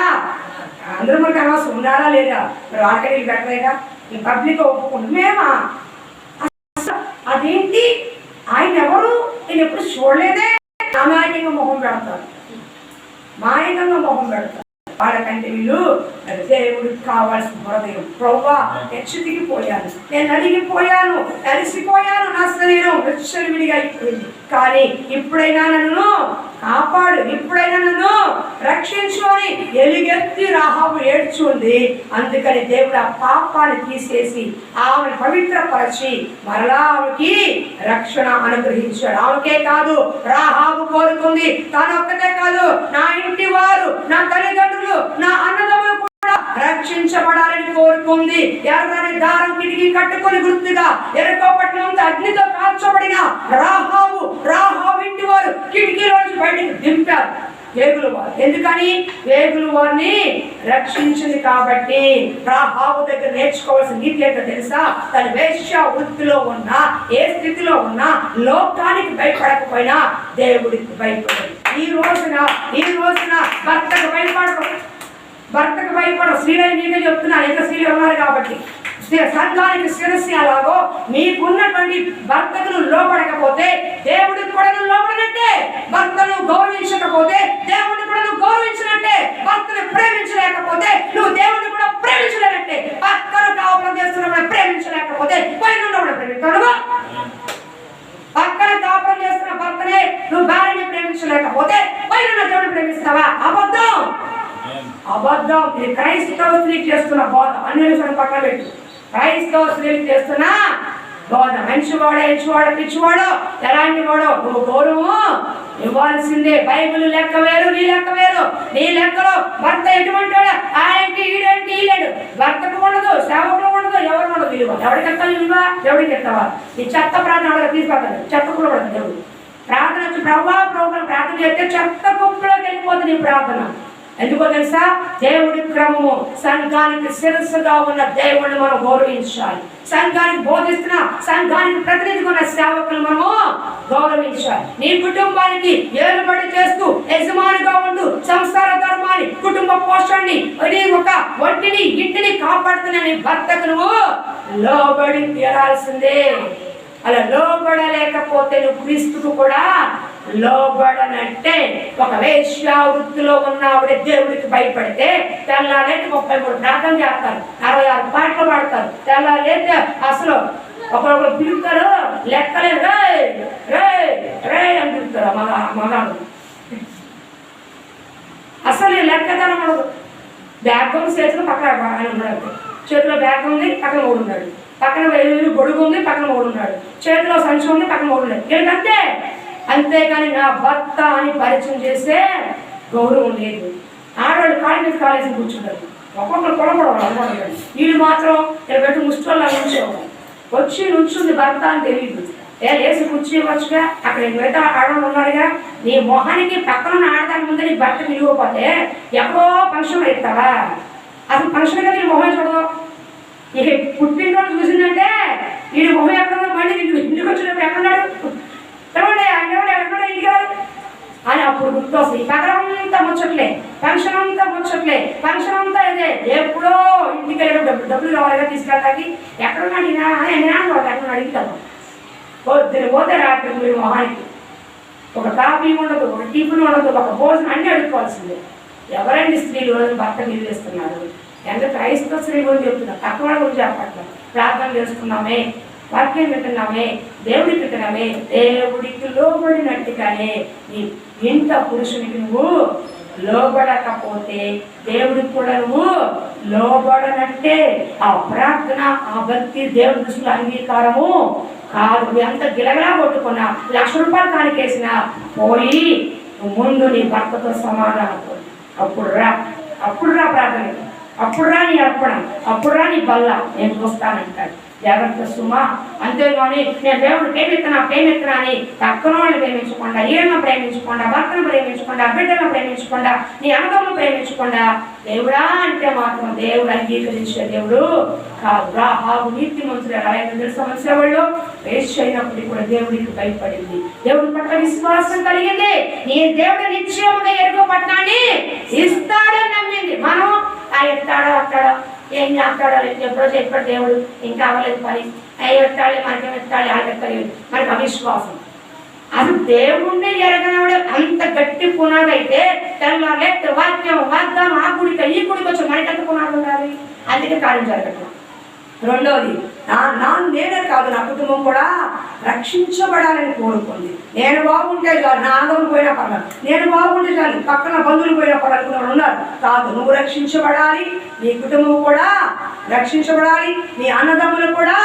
అందరూ మనకు అనవసరం ఉన్నారా లేదా? మరి వాళ్ళకని పెట్టలేదా? ఈ పబ్లిక్ ఒప్పుకుంటుంది. మేమా అదేంటి, ఆయన ఎవరు, నేను ఎప్పుడు చూడలేదే, అమాయకంగా మొహం పెడతారు, మాయకంగా మొహం పెడతారు. వాళ్ళకంటే వీళ్ళు దేవుడికి కావాల్సిన హృదయం. ప్రభువా నేను చితికిపోయాను, నేను నలిగిపోయాను, కలిసిపోయాను, నా శరీరం విడిగా అయిపోయింది, కానీ ఇప్పుడైనా నన్ను కాపాడు, ఇప్పుడైనా నన్ను రక్షించు అని ఎలుగెత్తి రాహాబు ఏడ్చుంది. అందుకని దేవుడు ఆ పాపాన్ని తీసేసి ఆమెను పవిత్రపరిచి మరలా ఆమెకి రక్షణ అనుగ్రహించాడు. ఆమెకే కాదు, రాహాబు కోరుకుంది, తానొక్కటే కాదు, నా ఇంటి వారు, నా తల్లిదండ్రులు, నా అన్నదమ్ములు కూడా రక్షించబడాలని కోరుకుంది. ఎర్రని దారం కిటికీ కట్టుకొని గుర్తుగా ఎరుకోపట్నంతో అగ్నితో కాల్చబడిన రాహాబు ఇంటి వారు కిటికీలోంచి బయటకు దింపారు వేగుల వారు. ఎందుకని? వేగుల వారిని రక్షించింది కాబట్టి. రాహాబు దగ్గర నేర్చుకోవాల్సిన నీతి ఏంటో తెలుసా? తన వేశ్య వృత్తిలో ఉన్నా, ఏ స్థితిలో ఉన్నా, లోకానికి భయపడకపోయినా దేవుడికి భయపడదు. ఈ రోజున భర్తకు భయపడరు. స్త్రీలై మీదే చెప్తున్నా, ఎంత స్త్రీలు ఉన్నారు కాబట్టి. సంఘానికి శిరస్సు అలాగో మీకున్నటువంటి భర్తకు లోపడకపోతే దేవుడికి కూడా నువ్వు లోపడినట్టే. భర్తను గౌరవించకపోతే దేవుడిని కూడా నువ్వు గౌరవించినట్టే. భర్తను ప్రేమించలేకపోతే నువ్వు దేవుడిని కూడా ప్రేమించలేనట్టే. భర్తను కాపురం చేస్తున్నప్పుడు ప్రేమించలేకపోతే పైన ఉన్నప్పుడు ప్రేమిస్తాడు. పక్కన కాపురం చేస్తున్న భర్తనే నువ్వు భార్యని ప్రేమించలేకపోతే పైన దేవుడిని ప్రేమిస్తావా? అబద్ధం. ఇది క్రైస్తవ స్త్రీకి చేస్తున్న బోధ. అన్ని విషయాలు పక్కన పెట్టు. క్రైస్తవ స్త్రీకి చేస్తున్న బోధ. మంచివాడు, ఎంచివాడు, పిచ్చివాడు, ఎలాంటి వాడు నువ్వు గౌరవం ఇవ్వాల్సిందే. బైబిల్ లెక్క వేరు, నీ లెక్క వేరు. నీ లెక్కలో భర్త ఎటువంటి వాడు, ఆయనకి ఈడేంటి ఈలేడు. భర్తకు ఉండదు, సేవకులు ఉండదు, ఎవరు ఉండదు విలువ. ఎవరికి ఎత్తాలి విలువ? దేవుడికి ఎత్తావా? ఈ చెత్త ప్రార్థన తీసుకొస్తాడు, చెత్త కూడా పడదు దేవుడు. ప్రార్థన వచ్చి ప్రభువులు ప్రార్థన చేస్తే చెత్త కుప్పలోకి వెళ్ళిపోతుంది ఈ ప్రార్థన. ఎందుకో తెలుసా? దేవుడి క్రమము. సంఘానికి శిరస్సుగా ఉన్న దేవుడిని మనం గౌరవించాలి. సంఘానికి బోధిస్తున్న, సంఘానికి ప్రతినిధిగా ఉన్న సేవకులు మనము గౌరవించాలి. నీ కుటుంబానికి ఏలుబడి చేస్తూ యజమానిగా ఉంటూ సంసార ధర్మాన్ని, కుటుంబ పోషణని, ఒక ఒంటిని ఇంటిని కాపాడుతున్న నీ భర్తకు నువ్వు లోబడి తీరాల్సిందే. అలా లోబడలేకపోతే నువ్వు క్రీస్తుకు కూడా లోబడనంటే. ఒక వేశ్య వృత్తిలో ఉన్న ఆవిడ దేవుడికి భయపడితే తెల్లారైతే 33 ప్రార్థన చేస్తారు, 66 పాటలు పాడతారు. తెల్లారైతే అసలు ఒకరొకరు పిలుస్తారు, లెక్కలే రే రే రే అని పిలుస్తారు మగాడు. అసలు లెక్కదనం ఉండదు. బ్యాగ్ ఉంది, చేతిలో పక్కన ఆయన ఉన్నాడు, చేతిలో బ్యాగ్ ఉంది, పక్కన మూడు ఉన్నాడు, పక్కన గొడుగు ఉంది, పక్కన మూడు ఉన్నాడు, చేతిలో సంచి ఉంది, పక్కన మూడు ఉన్నాడు. ఏంటంటే అంతేకాని నా భర్త అని పరిచయం చేసే గౌరవం లేదు. ఆడవాళ్ళు కాళ్ళ మీద కాలేసి కూర్చుంటారు, ఒక్కొక్కరు కొడబడవాళ్ళు అనుకోవడం. వీళ్ళు మాత్రం ఇక్కడ పెట్టి ముష్టోళ్ళ నుంచేవాళ్ళు. వచ్చి నుంచుంది భర్త అని తెలియదు. లేసి కూర్చోవచ్చుగా, అక్కడ మిగతా ఆడవాళ్ళు ఉన్నారుగా. నీ మొహానికి పక్కన ఆడదాని ముందు నీ భర్త విలువపోతే ఎక్కడో ఫంక్షన్ ఎత్తావా? అసలు ఫంక్షన్ కదా నీ మొహం చూడదు. ఇక పుట్టినరోజు చూసిందంటే వీడి మొహం ఎక్కడో, మళ్ళీ ఇంటికి వచ్చినప్పుడు ఎక్కడున్నాడు, ఎవడే ఎక్కడ ఇంటికి రాదు అని అప్పుడు గుర్తొస్తుంది. పగలంతా ముచ్చట్లే, ఫంక్షన్ అంతా ముచ్చట్లే, ఫంక్షన్ అంతా ఇదే. ఎప్పుడో ఇంటికి వెళ్ళేటప్పుడు డబ్బులు కావాలిగా తీసుకెళ్ళడానికి, ఎక్కడున్నాడు ఎక్కడ అడుగుతాను. పొద్దున పోతే రాత్రి మీరు మొహానికి ఒక కాఫీ ఉండదు, ఒక టిఫిన్ ఉండదు, ఒక భోజనం అన్నీ అడుక్కోవాల్సిందే. ఎవరండి స్త్రీలు భర్త నిలువేస్తున్నారు? ఎంత క్రైస్తవ స్త్రీ గురించి చెప్తున్నారు, తక్కువ గురించి చెప్పట్లేదు. ప్రార్థన చేస్తున్నామే, వాక్యం వింటున్నామే, దేవుడికి వింటున్నామే, దేవుడికి లోబడినట్టుగానే నీ ఇంత పురుషునికి నువ్వు లోబడకపోతే దేవుడికి కూడా నువ్వు లోబడనట్టే. ఆ ప్రార్థన, ఆ భక్తి దేవుడి దృష్టిలో అంగీకారము కాదు. ఎంత గిలగలా కొట్టుకున్నా, 1,00,000 రూపాయలు కానికేసినా పోయి ముందు నీ భర్తతో సమాధానం. అప్పుడు రా ప్రార్థన, అప్పుడు రా నీ అర్పణ, అప్పుడు రా నీ బల్ల, నేను చూస్తానంటాడు. జాగ్రత్త సుమా. అంతేగాని నేను దేవుడు ప్రేమిస్తున్నా అని పక్కన వాళ్ళని ప్రేమించకుండా, ఈయన ప్రేమించకుండా, భర్తను ప్రేమించకుండా, బిడ్డలను ప్రేమించకుండా, నీ అన్నదమ్ములను ప్రేమించకుండా దేవుడా అంటే మాత్రం దేవుడు అంగీకరించే దేవుడు కాదు. రాహాబు నీతి మంత్రులు ఎలా సమస్య వాళ్ళు వేస్ట్ అయినప్పటికీ కూడా దేవుడికి భయపడింది, దేవుడి పట్ల విశ్వాసం కలిగింది. నీ దేవుడు నిశ్చయముగా ఎరుగో పట్టణాన్ని ఇస్తాడని నమ్మింది. మనం ఆ ఎత్తాడో అట్టాడో ఏం చేస్తాడో ఎప్పుడో చెప్పాడు దేవుడు, ఇంకా అవ్వలేదు పని, ఎత్తాలి మనకేం ఎత్తాలి ఆగెత్తాలి, మనకు అవిశ్వాసం. అది దేవుణ్ణి ఎరగనవాడు అంత గట్టి పునాది అయితే తెల్లారే వాక్యం వాగ్దానం ఆ గుడికి ఈ గుడికి వచ్చి మనకెంత పునాది ఉండాలి. అందుకే కార్యం జరగట్లేదు. రెండోది, నేనే కాదు నా కుటుంబం కూడా రక్షించబడాలని కోరుకుంది. నేను బాగుంటే చాలు, నా ఆనందం పోయినా పర్లేదు, నేను బాగుంటే చాలు, పక్కన బంధువులు పోయినా పర్లేదు ఉన్నారు. కాదు, నువ్వు రక్షించబడాలి, నీ కుటుంబం కూడా రక్షించబడాలి, నీ అన్నదమ్ములు కూడా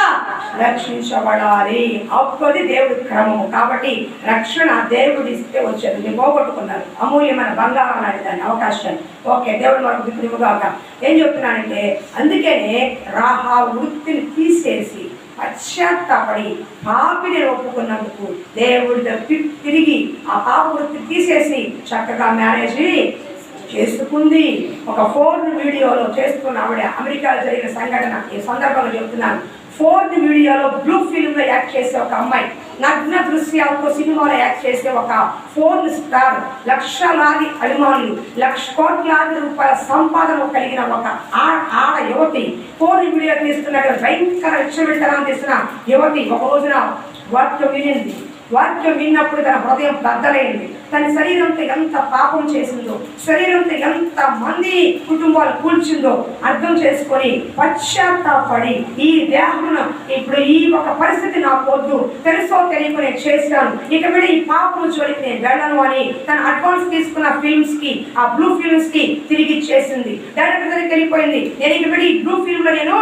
రక్షించబడాలి. అప్పటి దేవుడి క్రమము. కాబట్టి రక్షణ దేవుడు ఇస్తే వచ్చేది. మీరు పోగొట్టుకున్నారు అమూల్యమైన బంగారం అనేది దాని అవకాశాన్ని. ఓకే, దేవుడు మనకు దిక్కునివ్వగాక. ఏం చెప్తున్నానంటే, అందుకనే రాహాబు వృత్తిని తీసేసి పశ్చాత్తాపడి పాపిని ఒప్పుకున్నందుకు దేవుడి తిరిగి ఆ పాప వృత్తి తీసేసి చక్కగా మ్యారేజ్ చేసుకుంది. ఒక ఫోన్ వీడియోలో చేసుకున్న ఆవిడ, అమెరికాలో జరిగిన సంఘటన ఈ సందర్భంగా చెప్తున్నాను. ఫోర్త్ వీడియోలో బ్లూ ఫిల్మ్లో యాక్ట్ చేసే ఒక అమ్మాయి, నగ్న దృశ్యాలతో సినిమాలో యాక్ట్ చేసే ఒక ఫోర్న్ స్టార్, లక్షలాది అభిమానులు, కోట్లాది రూపాయల సంపాదన కలిగిన ఒక ఆడ యువతి, ఫోర్న్ వీడియో తీస్తున్నట్టు భయంకర విషయం తీస్తున్న యువతి ఒక రోజున వాక్యం వినింది. వాక్యం విన్నప్పుడు తన హృదయం బద్దలైంది. తన శరీరంతో ఎంత పాపం చేసిందో, శరీరంతో ఎంత మంది కుటుంబాలు కూల్చిందో అర్థం చేసుకొని పశ్చాత్తాపడి ఈ దేహమును ఇప్పుడు ఈ ఒక పరిస్థితి నాకు వద్దు, తెలుసో తెలియక నేను చేశాను, ఇక మీద ఈ పాపము జోలికి నేను వెళ్ళను అని తన అడ్వాన్స్ తీసుకున్న ఫిల్మ్స్ కి, ఆ బ్లూ ఫిల్మ్స్ కి తిరిగి ఇచ్చేసింది. డైరెక్టర్ దగ్గరికి వెళ్ళిపోయింది. నేను ఇక మీద ఈ బ్లూ ఫిల్మ్ లో నేను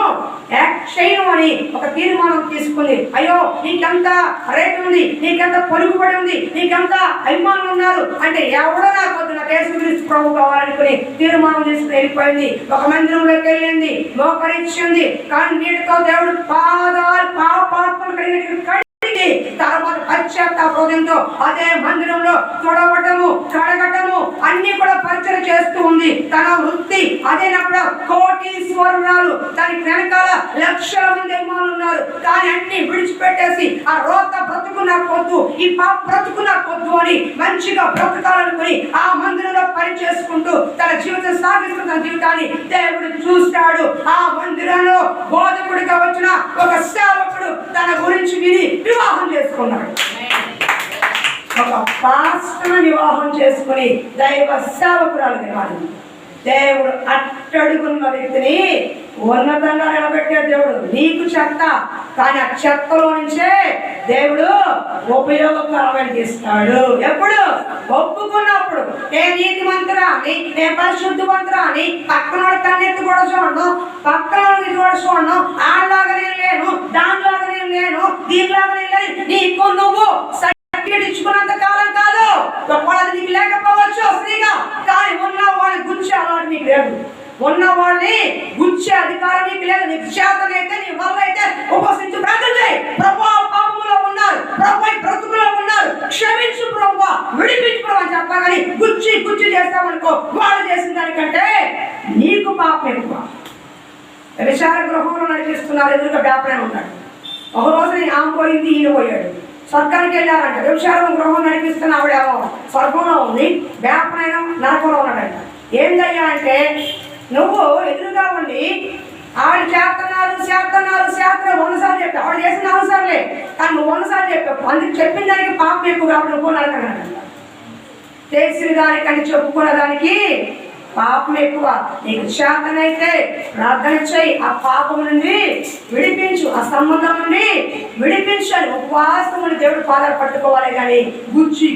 యాక్ట్ చేయను అని ఒక తీర్మానం తీసుకుంది. అయ్యో, నీకెంత రేట్ ఉంది, నీకెంత పలుకుబడి ఉంది, నీకెంత అభిమానులు ఉన్నారు అంటే ఎవడో నాకు వద్దు, నా యేసుక్రీస్తు ప్రభు కావాలనుకుని తీర్మానం తీసుకుని వెళ్ళిపోయింది. ఒక మందిరంలోకి వెళ్ళింది, మోకరించింది. కానీ నీటితో దేవుడు పాదాలు పాపాత్మలు కలిగి తర్వాత పశ్చాత్తాపంతో అదే మందిరంలో తొడవటము, కడగటము అన్ని కూడా పరిచయం చేస్తూ ఉంది. తన వృత్తి అదేనప్పుడు కోటీశ్వరురాలు, దానికి వెనకాల లక్షల మంది అభిమానులు ఉన్నారు. కానీ అన్ని విడిచిపెట్టేసి ఆ రోత బ్రతుకు నాకు వద్దు, ఈ పాప బ్రతుకు నాకు వద్దు అని మంచిగా బ్రతకాలనుకుని ఆ మందిరంలో పని చేసుకుంటూ తన జీవితం సాగిస్తున్న జీవితాన్ని దేవుడు చూస్తాడు. ఆ మందిరంలో బోధకుడిగా వచ్చిన ఒక సేవకుడు తన గురించి విని వివాహం చేసుకున్నాడు. ఒక పాస్టర్ను వివాహం చేసుకుని దైవ సేవకురాలు వివాహం. దేవుడు అట్టడుగున్న వ్యక్తిని ఉన్నతంగా నిలబెట్టే దేవుడు. నీకు చెత్త, కానీ ఆ చెత్తలో నుంచే దేవుడు ఉపయోగకరమైన తీస్తాడు. ఎప్పుడు? ఒప్పుకున్నప్పుడు. నేను నీతిమంతురాని, నేను పరిశుద్ధవంతురాని, పక్కన కన్నెత్తి కూడా చూడను, పక్కన కూడా చూడను, ఆడలాగా నేను లేను, దానిలాగా నేను లేను, దీనిలాగా నేను లేను. నీకు నువ్వు ఇచ్చుకున్నంత కాలం కాదు. ఒకవేళ నీకు లేకపోవచ్చు స్త్రీగా, కానీ ఉన్న వాళ్ళని గుర్చే అలవాటు నీకు లేదు, ఉన్న వాళ్ళని గుర్చే అధికారం నీకు లేదు. నీకు చేతనైతే నీ వల్ల అయితే ఉపసించు, ప్రార్థన చేయి. ప్రభువా, పాపములో ఉన్నారు, ప్రభువా బ్రతుకులో ఉన్నారు, క్షమించు ప్రభువా, విడిపించు ప్రభువా అని చెప్పగాని గుచ్చి చేస్తామనుకో, వాళ్ళు చేసిన దానికంటే నీకు పాపం ఎక్కువ. విచార గృహంలో నడిపిస్తున్నారు, ఎదురుగా వ్యాపారం ఉన్నాడు. ఒక రోజు ఆమె పోయింది, ఈయన పోయాడు. స్వర్గానికి వెళ్ళారంట. వ్యభిచారం గృహం నడిపిస్తున్న ఆవిడేమో స్వర్గంలో ఉంది, వ్యాపనైనా నరకంలో ఉన్నాడంట. ఏందయ్యా అంటే, నువ్వు ఎదురుగా ఉండి ఆవిడ చేస్తున్నారు 100 సార్లు చెప్పి, ఆవిడ చేసిన 4 సార్లే, కానీ నువ్వు 100 సార్లు చెప్పావు. అందుకు చెప్పిన దానికి పాపం ఎక్కువ కాబట్టి నువ్వు నరకన్నాడంట. చేసిన దానికని చెప్పుకున్న దానికి పాపం ఎక్కువ. నీకు శాంతనైతే ప్రార్థన చేయి, ఆ పాపం నుండి విడిపించు, ఆ సంబంధం నుండి విడిపించాలి. ఉపవాసం నుండి దేవుడు పాదాలు పట్టుకోవాలి. కానీ గుచ్చి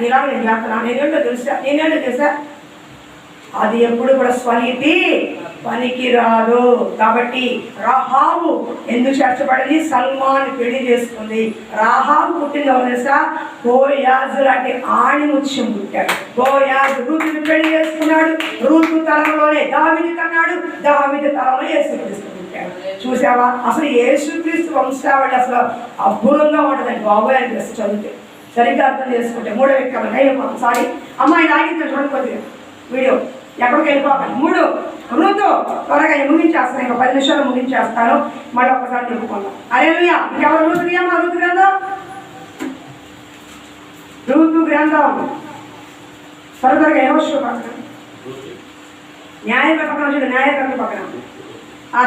ఇలా నేను చేస్తున్నా, నేనేంటో తెలుసా, అది ఎప్పుడు కూడా స్వనీతి పనికి రాదు. కాబట్టి రాహాబు ఎందుకు చేర్చబడింది? సల్మాన్ పెళ్లి చేసుకుంది. రాహాబు పుట్టింది ఎవరు తెలుసా? బోయాజు లాంటి ఆణిముత్యం పుట్టాడు. బోయాజు రూతుని పెళ్లి చేసుకున్నాడు. రూతు తరంలోనే దావీదు కన్నాడు. దావీదు తరంలో యేసుక్రీస్తు పుట్టాడు. చూసావా? అసలు యేసుక్రీస్తు వంశావళి అసలు అద్భుతంగా ఉంటుందండి బాబోయ్ అనిపిస్తుంది చదివితే, సరిగ్గా అర్థం చేసుకుంటే. 3వ వ్యక్తి సారీ అమ్మాయి ఆగింది చూడండి కొద్దిగా వీడియో, ఎక్కడికి వెళ్ళిపోవాలి. 3 రూతు త్వరగా ముగించేస్తాను, ఇంకా 10 నిమిషాలు ముగించేస్తాను. మళ్ళీ ఒక్కసారి చెప్పుకుందాం. హల్లెలూయా. ఇంకెవరు రూతు గ్రంథం? రూతు గ్రంథం త్వరగా యెహోషువ న్యాయపేట పక్కన చూడండి, న్యాయపేట పక్కన.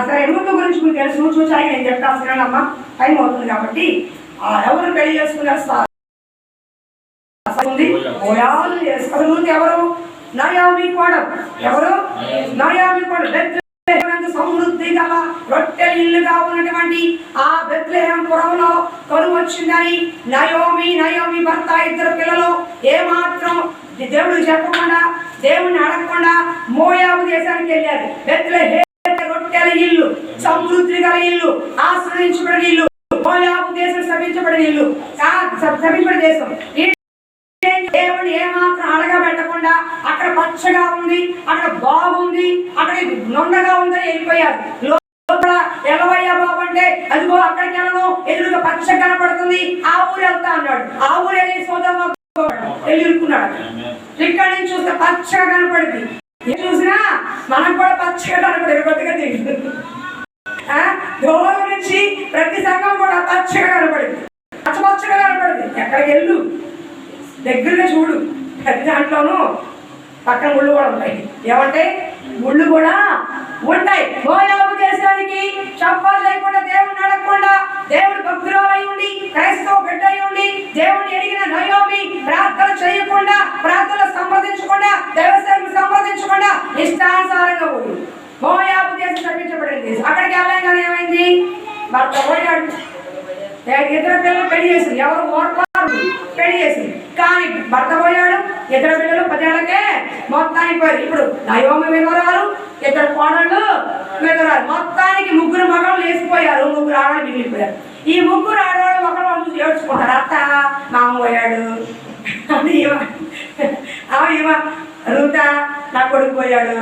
సరే రూతు గురించి మీకు తెలుసు, చూచాయి నేను చెప్పేస్తున్నానమ్మా, టైం అవుతుంది కాబట్టి. ఎవరు పెళ్లి చేసుకున్నారు? అసలు రూతు ఎవరు? నయోమి కోడలు. ఎవరు? నయోమి కోడలు. సమృద్ధి గల రొట్టె ఇల్లుగా ఉన్నటువంటి ఆ బెత్లెహేము పురంలో కరువు వచ్చిందని నయోమి భర్త ఇద్దరు పిల్లలు ఏమాత్రం దేవుడు చెప్పకుండా, దేవుడిని అడగకుండా మోయాబు దేశానికి వెళ్ళారు. బెత్లెహేము రొట్టెల ఇల్లు, సమృద్ధి గల ఇల్లు, ఆశ్రయించబడిన ఇల్లు, మోయాబు దేశం శపించబడిన ఇల్లు, శపించబడిన దేశం. దేవుని ఏమాత్రం అడగబెట్టకుండా అక్కడ పచ్చగా ఉంది, అక్కడ బాగుంది, అక్కడ నొండగా ఉందని వెళ్ళిపోయారు. ఎలవయ్యా బాబు అంటే అదిగో అక్కడికి వెళ్ళను, ఎదురుగా పచ్చ కనపడుతుంది, ఆ ఊరు వెళ్తా అన్నాడు. ఆ ఊరు వెళ్ళి సోదమ్మ వెళ్ళిరుకున్నాడు. ఇక్కడి నుంచి చూస్తే పచ్చగా కనపడింది. చూసినా మనకు కూడా పచ్చగా కనపడేది, కొద్దిగా తెలియదు. దూరం నుంచి ప్రతి సంఘం కూడా పచ్చగా కనపడింది, పచ్చగా కనపడింది. ఎక్కడికి వెళ్ళు, దగ్గరగా చూడు, ప్రతి దాంట్లోనూ పక్కన ముళ్ళు కూడా ఉంటాయి. ఏమంటే ముళ్ళు కూడా ఉంటాయి. మోయాబు దేశానికి చెప్పాలు లేకుండా, దేవుడిని అడగకుండా, దేవుడి భక్తురాలై ఉండి, క్రైస్తవ బిడ్డ అయి ఉండి, దేవుడిని ఎరిగిన నయోమి ప్రార్థన చేయకుండా, ప్రార్థన సంప్రదించకుండా, దేవసేవకు సంప్రదించకుండా ఇష్టానుసారంగా పోయి మోయాబు దేశం శపించబడింది. అక్కడికి వెళ్ళగానే ఏమైంది? భర్త పోయాడు, ఇద్దరు పిల్లలు పెళ్లి చేసింది. ఎవరు? ఓర్పారు పెళ్లి చేసింది. కానీ భర్త పోయాడు, ఇద్దరు పిల్లలు 10 ఏళ్ళకే మొత్తానికి పోయారు. ఇప్పుడు నయోమి విధవరాలు, ఇద్దరు కోడళ్ళు విధవరాలు, మొత్తానికి 3 మగళ్ళు వేసిపోయారు, 3 ఆడవాళ్ళు మిగిలిపోయారు. ఈ 3 ఆడవాళ్ళు ఒకళ్ళు చూసి ఏడ్చుకుంటారు. అత్త మామ పోయాడు, రూత నా కొడుకు పోయాడు,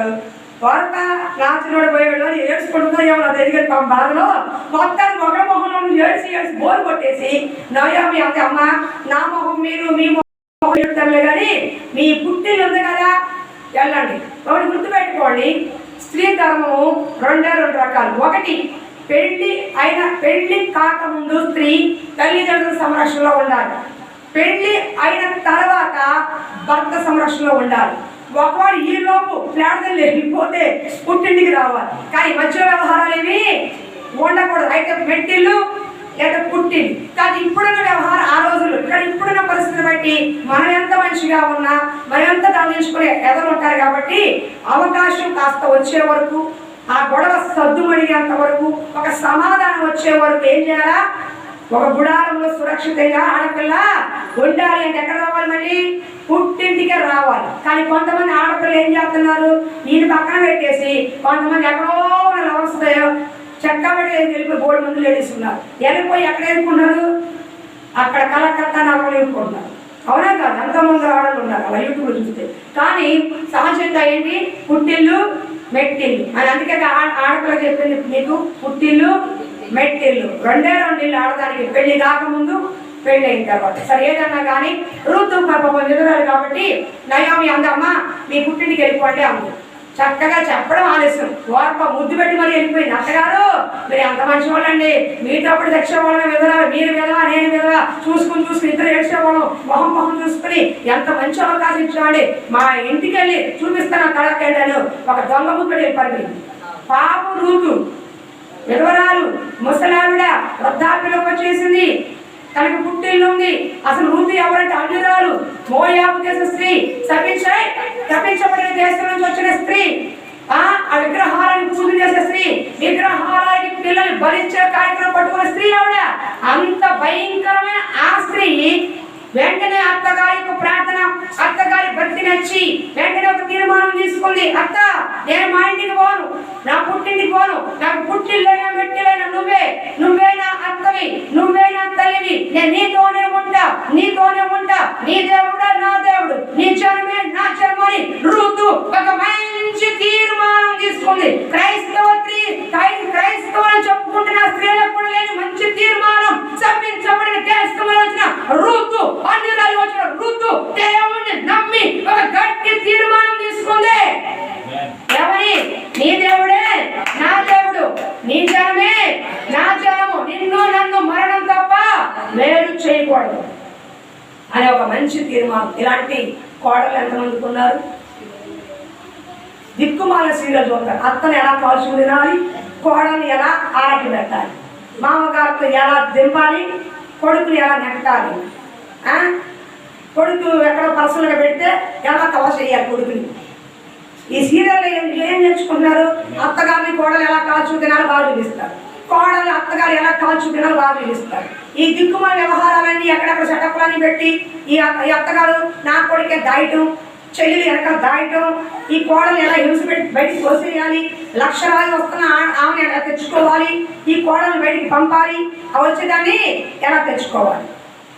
వార్త నా చిన్నోడు పోయాడు అని ఏడ్చుకుంటుందో ఏమో అది ఎదిగిన బాధలో మొత్తాన్ని ఒక మొహంలో ఏడ్చి బోరు కొట్టేసి నయోమి అంటే అమ్మ నా మొహం మీరు మీ మొహం చెప్తారులే కానీ మీ పుట్టిల్లు ఉంది కదా వెళ్ళండి. ఒకటి గుర్తుపెట్టుకోండి, స్త్రీ ధర్మము 2 రకాలు. ఒకటి పెళ్లి కాకముందు స్త్రీ తల్లిదండ్రుల సంరక్షణలో ఉండాలి. పెళ్లి అయిన తర్వాత భర్త సంరక్షణలో ఉండాలి. ఒకవాడు ఈ లోపు ప్లాడదలు వెళ్ళిపోతే పుట్టింటికి రావాలి. కానీ మధ్య వ్యవహారాలు ఏవి ఉండకూడదు. అయితే పెట్టిల్లు లేదా పుట్టిల్లు. కానీ ఇప్పుడున్న వ్యవహారం ఆ రోజులు, ఇక్కడ ఇప్పుడున్న పరిస్థితిని బట్టి మనం ఎంత మంచిగా ఉన్నా, మనం ఎంత తరలించుకునే ఎదరు ఉంటారు. కాబట్టి అవకాశం కాస్త వచ్చే వరకు, ఆ గొడవ సద్దుమడిగేంత వరకు, ఒక సమాధానం వచ్చే వరకు ఏం చేయాలా? ఒక గుడారంలో సురక్షితంగా ఆడపిల్ల ఉండాలి. అంటే ఎక్కడ రావాలి? మళ్ళీ పుట్టింటికే రావాలి. కానీ కొంతమంది ఆడపిల్లలు ఏం చేస్తున్నారు? ఈయన పక్కన పెట్టేసి కొంతమంది ఎక్కడో వస్తాయో చెక్కబడి వెళ్ళిపోయి 3 మంది లేడీస్ ఉన్నారు. వెళ్ళిపోయి ఎక్కడ వెళ్ళుకున్నారు? అక్కడ కలకత్తా నగరం వెళ్ళుకుంటున్నారు. అవునా కాదు? ఎంతమంది ఆడలు ఉన్నారు అలా యూట్యూబ్లో చూస్తే. కానీ సహజంగా ఏంటి? పుట్టిల్లు మెట్టిల్లు అని. అందుకే ఆడపిల్ల చెప్పింది మీకు, పుట్టిల్లు మెట్టిల్లు 2 ఇల్లు ఆడదానికి, పెళ్లి కాకముందు పెళ్లి అయిన తర్వాత. సరే ఏదన్నా కానీ రూతు పాపం ఎదురాలి కాబట్టి నయోమి అందమ్మా మీ పుట్టింటికి వెళ్ళిపోండి అంది. చక్కగా చెప్పడం ఆలస్యం, వార్ప ముద్దు పెట్టి మరి వెళ్ళిపోయింది. అత్తగారు మీరు ఎంత మంచి వాళ్ళండి, మీతో అప్పుడు తెచ్చేవాళ్ళం విధవా, మీరు విధవా నేను విధవా, చూసుకుని ఇద్దరు ఏడ్చేవాళ్ళం, మొహం చూసుకుని ఎంత మంచి అవకాశం ఇచ్చామండి, మా ఇంటికి వెళ్ళి చూపిస్తాను కళకెళ్ళాను. ఒక దొంగ ముక్కడు వెళ్ళిపోయింది. పాపం రూతు విధవరాలు, ముసలావిడ, వృద్ధాప్యలోకి వచ్చేసింది, తనకి పుట్టిల్లు ఉంది. అసలు రూతు ఎవరంటే అన్యురాలు, మోయాబు దేశ స్త్రీ, శపించబడిన దేశం నుంచి వచ్చిన స్త్రీ, ఆ విగ్రహాలను పూజ చేసే స్త్రీ, విగ్రహాలకి పిల్లలు భరించే కార్యక్రమం పట్టుకున్న స్త్రీ ఆవిడ. అంత భయంకరమైన ఆ స్త్రీ వెంటనే అత్తగారి ప్రార్థన, అత్తగారి భక్తి నచ్చి వెంటనే ఒక తీర్మానం తీసుకుంది. అత్త నేను మా ఇంటికి పోను, నా పుట్టింటికి పోను, నాకు పుట్టిల్లైనా మెట్టిలైనా నువ్వే నా అత్తవి, నువ్వే నా తల్లివి, నేను నీతోనే ఉంటా, నీ దేవుడా నా దేవుడు, నీ జనమే నా జన్మని రూతు ఒక మంచి తీర్మానం తీసుకుంది. క్రైస్తవులను చెప్పుకుంటున్న స్త్రీలకు కూడా లేని మంచి తీర్మానం, శపించబడిన దేశంలో వచ్చిన రూతు, అన్యురాలు వచ్చిన రూతు దేవుణ్ణి నమ్మి ఒక గట్టి తీర్మానం తీసుకుంది. ఎవరి? నీ దేవుడే నా దేవుడు, నీ జనమే నా జనము, నిన్ను నన్ను మరణం తప్ప వేరు చేయకూడదు అనే ఒక మంచి తీర్మానం. ఇలాంటి కోడలు ఎంతమందికి ఉన్నారు? దిక్కుమాల సీరియల్ చూస్తారు. అత్తను ఎలా కాల్చుకు తినాలి, కోడల్ని ఎలా ఆరటి పెట్టాలి, మామగారితో ఎలా దింపాలి, కొడుకుని ఎలా నెట్టాలి, కొడుకు ఎక్కడ పర్సనల్గా పెడితే ఎలా కవర్ చేయాలి కొడుకుని. ఈ సీరియల్లో ఏం నేర్చుకుంటున్నారు? అత్తగారిని కోడలు ఎలా కాల్చు తినాలి బాగా చూపిస్తారు, కోడలు అత్తగారు ఎలా కాల్చు తినాలి బాగా చూపిస్తారు. ఈ దిక్కుమాల వ్యవహారాలన్నీ ఎక్కడెక్కడ సెటప్లన్నీ పెట్టి ఈ అత్తగారు నా కొడుకే దాయటం, చెల్లెలు వెనకాల దాయటం, ఈ కోడలు ఎలా హింస పెట్టి బయటికి తోసేయాలి, లక్షలాది వస్తున్న ఆమెను ఎలా తెచ్చుకోవాలి, ఈ కోడలు బయటికి పంపాలి, ఆ వచ్చేదాన్ని ఎలా తెచ్చుకోవాలి,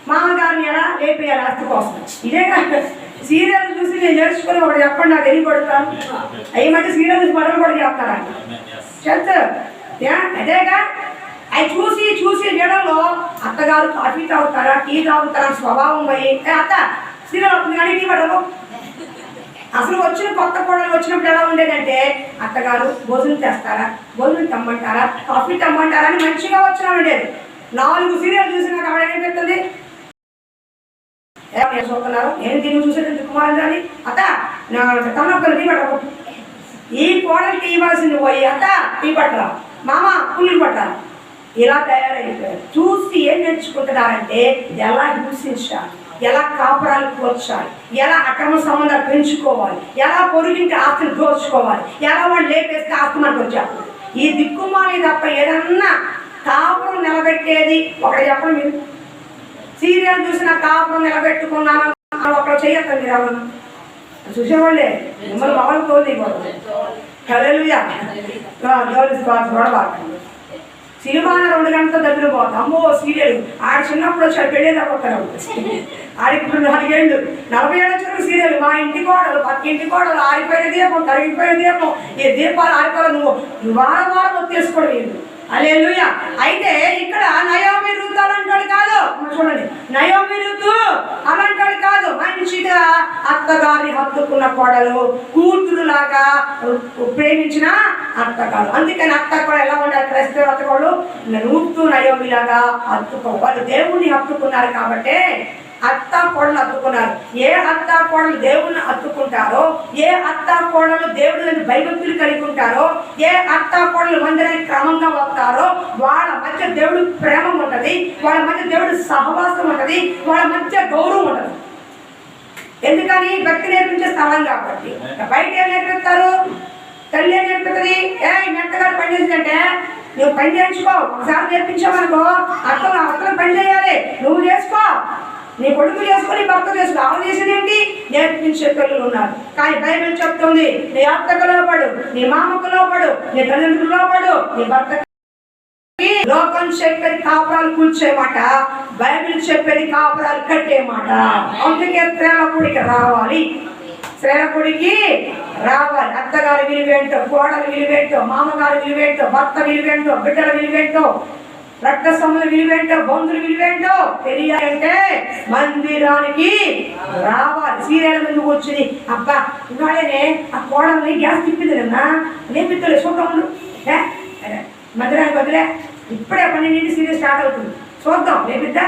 మామగారిని ఎలా లేపేయాలి ఆస్తి కోసం. ఇదే సీరియల్ చూసి నేను నేర్చుకుని ఒకటి చెప్పండి, నాకు తెలియబడతాను. అవి మధ్య సీరియల్ చూసి బట్టలు కూడా చెప్తారా చెప్తారు. అదేగా అవి చూసి చూసి వీళ్ళలో అత్తగారు కాఫీ తాగుతారా, టీ తాగుతారా స్వభావం పోయి అత్త సీరియల్ అవుతుంది కానీ టీ పడరు. అసలు వచ్చిన కొత్త కోడలు వచ్చినప్పుడు ఎలా ఉండేదంటే అత్తగారు భోజనం చేస్తారా, భోజనం తెమ్మంటారా, కాఫీ తెమ్మంటారా అని మంచిగా వచ్చినా ఉండేది. 4 సీరియల్ చూసినా కాబట్టి ఏమైపోతుంది, చూస్తున్నారు నేను దీన్ని చూసేది దిక్కుమాలి కానీ అత్త తమ్మక్కలు టీ పట్టరు. ఈ కోడలికి ఇవ్వాల్సింది పోయి అత్త టీ పట్టరా, మామ పుల్లు పట్టాలి, ఇలా తయారైపోయారు. చూసి ఏం నేర్చుకుంటున్నారంటే ఎలా హింసించాలి, ఎలా కాపురాలు కోర్చాలి, ఎలా అక్రమ సంబంధాలు పెంచుకోవాలి, ఎలా పొరుగింటి ఆస్తిని దోచుకోవాలి, ఎలా వాళ్ళు లేపేస్తే ఆస్తి మనకు వచ్చారు. ఈ దిక్కుమాలి తప్ప ఏదన్నా కాపురం నిలబెట్టేది ఒకటి చెప్పండి. మీరు సీరియల్ చూసిన కాపురం నిలబెట్టుకున్నాను ఒకరు చేయొద్దు. మీరు ఎవరు చూసేవాళ్ళే మిమ్మల్ని బాగా తోలిపోతుంది. సినిమాన 2 గంటలతో దగ్గర పోతుంది. అమ్మో సీరియల్ ఆడ చిన్నప్పుడు వచ్చి పెళ్ళేదా కొట్టారు. ఆడికి ఇప్పుడు 4 ఏళ్ళు 40 ఏళ్ళు వచ్చిన సీరియల్. మా ఇంటి కోడలు పక్క ఇంటి కోడలు ఆరిపోయిన దీపం కరిగిపోయిన దీపం, ఈ దీపాలు ఆరిపోవాలి నువ్వు వారం వారం వచ్చేసుకోవడం. హల్లెలూయా. అయితే ఇక్కడ నయోమి రూతు అలాంటి కాదు, చూడండి నయోమి రూతు అలాంటి కాదు. మంచిగా అత్తగారిని హత్తుకున్న కోడలు, కూతురులాగా ప్రేమించిన అత్తగారు. అందుకని అత్త కూడా ఎలా ఉండాలి, క్రైస్తవ అత్తగారు రూతు నయోమి లాగా హత్తుకోవాలి. దేవుణ్ణి హత్తుకున్నారు కాబట్టి అత్త కోడలు హత్తుకున్నారు. ఏ అత్త కోడలు దేవుణ్ణి హత్తుకుంటారో, ఏ అత్త కోడలు దేవుడిని భయభక్తులు కలిగి ఉంటారో, ఏ అత్త కోడలు మందిరానికి క్రమంగా వస్తారో వాళ్ళ మధ్య దేవుడు ప్రేమ ఉంటుంది, వాళ్ళ మధ్య దేవుడు సహవాసం ఉంటుంది, వాళ్ళ మధ్య గౌరవం ఉంటుంది. ఎందుకని భక్తి నేర్పించే స్థలం కాబట్టి. బయట ఏం నేర్పిస్తారు, తల్లి ఏం నేర్పుతుంది, మెత్తగారు పని చేసిందంటే నువ్వు పని చేయించుకో. ఒకసారి నేర్పించావనుకో అత్తలు పని చేయాలి, నువ్వు చేసుకో, నీ కొడుకు చేసుకుని భర్త చేసుకో. ఆమె చేసేది ఏంటి, నేర్పించే పిల్లలు ఉన్నారు. కానీ బైబిల్ చెప్తుంది నీ అత్తకు లోపడు, నీ మామకు లోపడు, నీ తల్లిదండ్రులు లోపడు, నీ భర్త. లోకం చెప్పేది కాపురాలు కూర్చేమాట, బైబిల్ చెప్పేది కాపురాలు కట్టేమాట. అందుకే శ్రేలకుడికి రావాలి, శ్రేలకుడికి రావాలి. అత్తగారి విలువేంటో, కోడలు విలువేంటో, మామగారి విలువేంటో, భర్త విలువేంటో, బిడ్డల విలువేంటో, రక్త సంబంధుల విలువేంటో, బంధువుల విలువేంటో తెలియాలంటే మందిరానికి రావాలి. సీరియల్ ముందు కూర్చుని అబ్బా ఇవాళనే ఆ కోడల్ని గ్యాస్ తిప్పింది కన్నా లేపిద్దలే చూద్దాం, మందిరానికి వదిలే ఇప్పుడే 12 సీరియల్ స్టార్ట్ అవుతుంది, చూద్దాం లేపిద్దా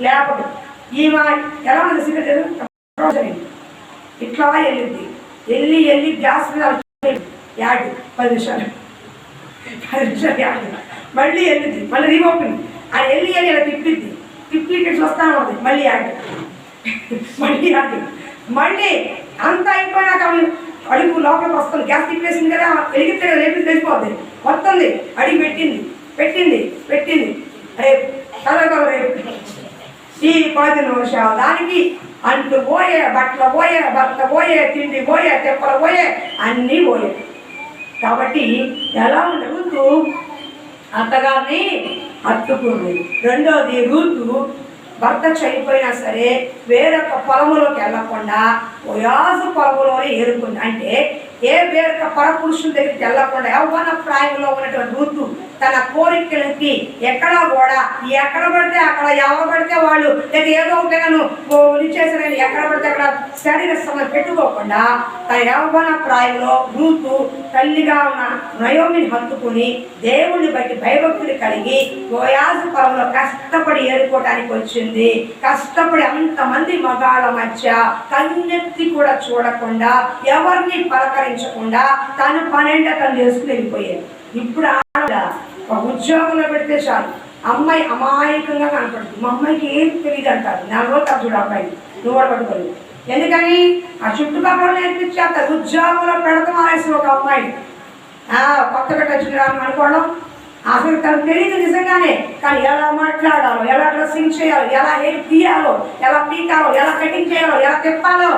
లేపదు. ఈమె ఎలా ఉంది సీరియల్ ఇట్లా వెళ్ళి గ్యాస్ మీద యాడ్ 10 నిమిషాలు యాడ్, మళ్ళీ వెళ్ళింది, మళ్ళీ రీఓపెన్ అది వెళ్ళి ఇలా తిప్పిద్ది, తిప్పి ఇక్కడ వస్తాను ఉంటుంది, మళ్ళీ యాడ్ మళ్ళీ అంతా అయిపోయినాక అడుగు లోపలికి వస్తుంది. గ్యాస్ తిప్పేసింది కదా, వెలిగితే కదా లేపి తెలిసిపోద్ది, వస్తుంది అడిగి పెట్టింది రేపు రేపు ఈ 10 నిమిషాలు దానికి అంట్లు పోయే, బట్టలు పోయే, భర్త పోయే, తిండి పోయే, తెప్పలు పోయే, అన్నీ పోయే. కాబట్టి ఎలా ఉండే రూతు అత్తగారిని హత్తుకుంది. రెండోది రూతు భర్త చనిపోయినా సరే వేరొక పొలంలోకి వెళ్ళకుండా ఓయాసు పొలంలోనే ఏరుకుంది. అంటే ఏ వేరొక పరపురుషుల దగ్గరికి వెళ్ళకుండా యవ్వన ప్రాయంలో ఉన్నటువంటి రూతు తన కోరికలకి ఎక్కడా కూడా ఎక్కడ పడితే అక్కడ ఎవరు పడితే వాళ్ళు లేదా ఏదో ఒకటి చేసిన ఎక్కడ పడితే అక్కడ శరీర సమయం పెట్టుకోకుండా తన యవ్వన ప్రాయంలో రూతు తల్లిగా ఉన్న నయోమిని హత్తుకుని దేవుణ్ణి బట్టి భయభక్తులు కలిగి బోయాజు పొలంలో కష్టపడి ఏరుకోవడానికి వచ్చింది. కష్టపడి అంతమంది మగాళ్ళ మధ్య కన్నెత్తి కూడా చూడకుండా ఎవరిని పలకరించకుండా తను పనేంట తను చేసుకుని వెళ్ళిపోయేది. ఇప్పుడు ఒక ఉద్యోగంలో పెడితే చాలు అమ్మాయి అమాయకంగా కనపడుతుంది. మా అమ్మాయికి ఏం తెలియదు అంటారు. 4 రోజులు చూడు అబ్బాయి నువ్వు కూడా పట్టుకోలేదు. ఎందుకని ఆ చుట్టుపక్కల నేర్పించేస్తారు. ఉద్యోగంలో పెడతాం అనేసి ఒక అమ్మాయి కొత్తగా వచ్చిన అనుకోవడం అసలు తనకు తెలియదు నిజంగానే. కానీ ఎలా మాట్లాడాలో, ఎలా డ్రెస్సింగ్ చేయాలో, ఎలా హెయిర్ తీయాలో, ఎలా పీకాలో, ఎలా కటింగ్ చేయాలో, ఎలా తిప్పాలో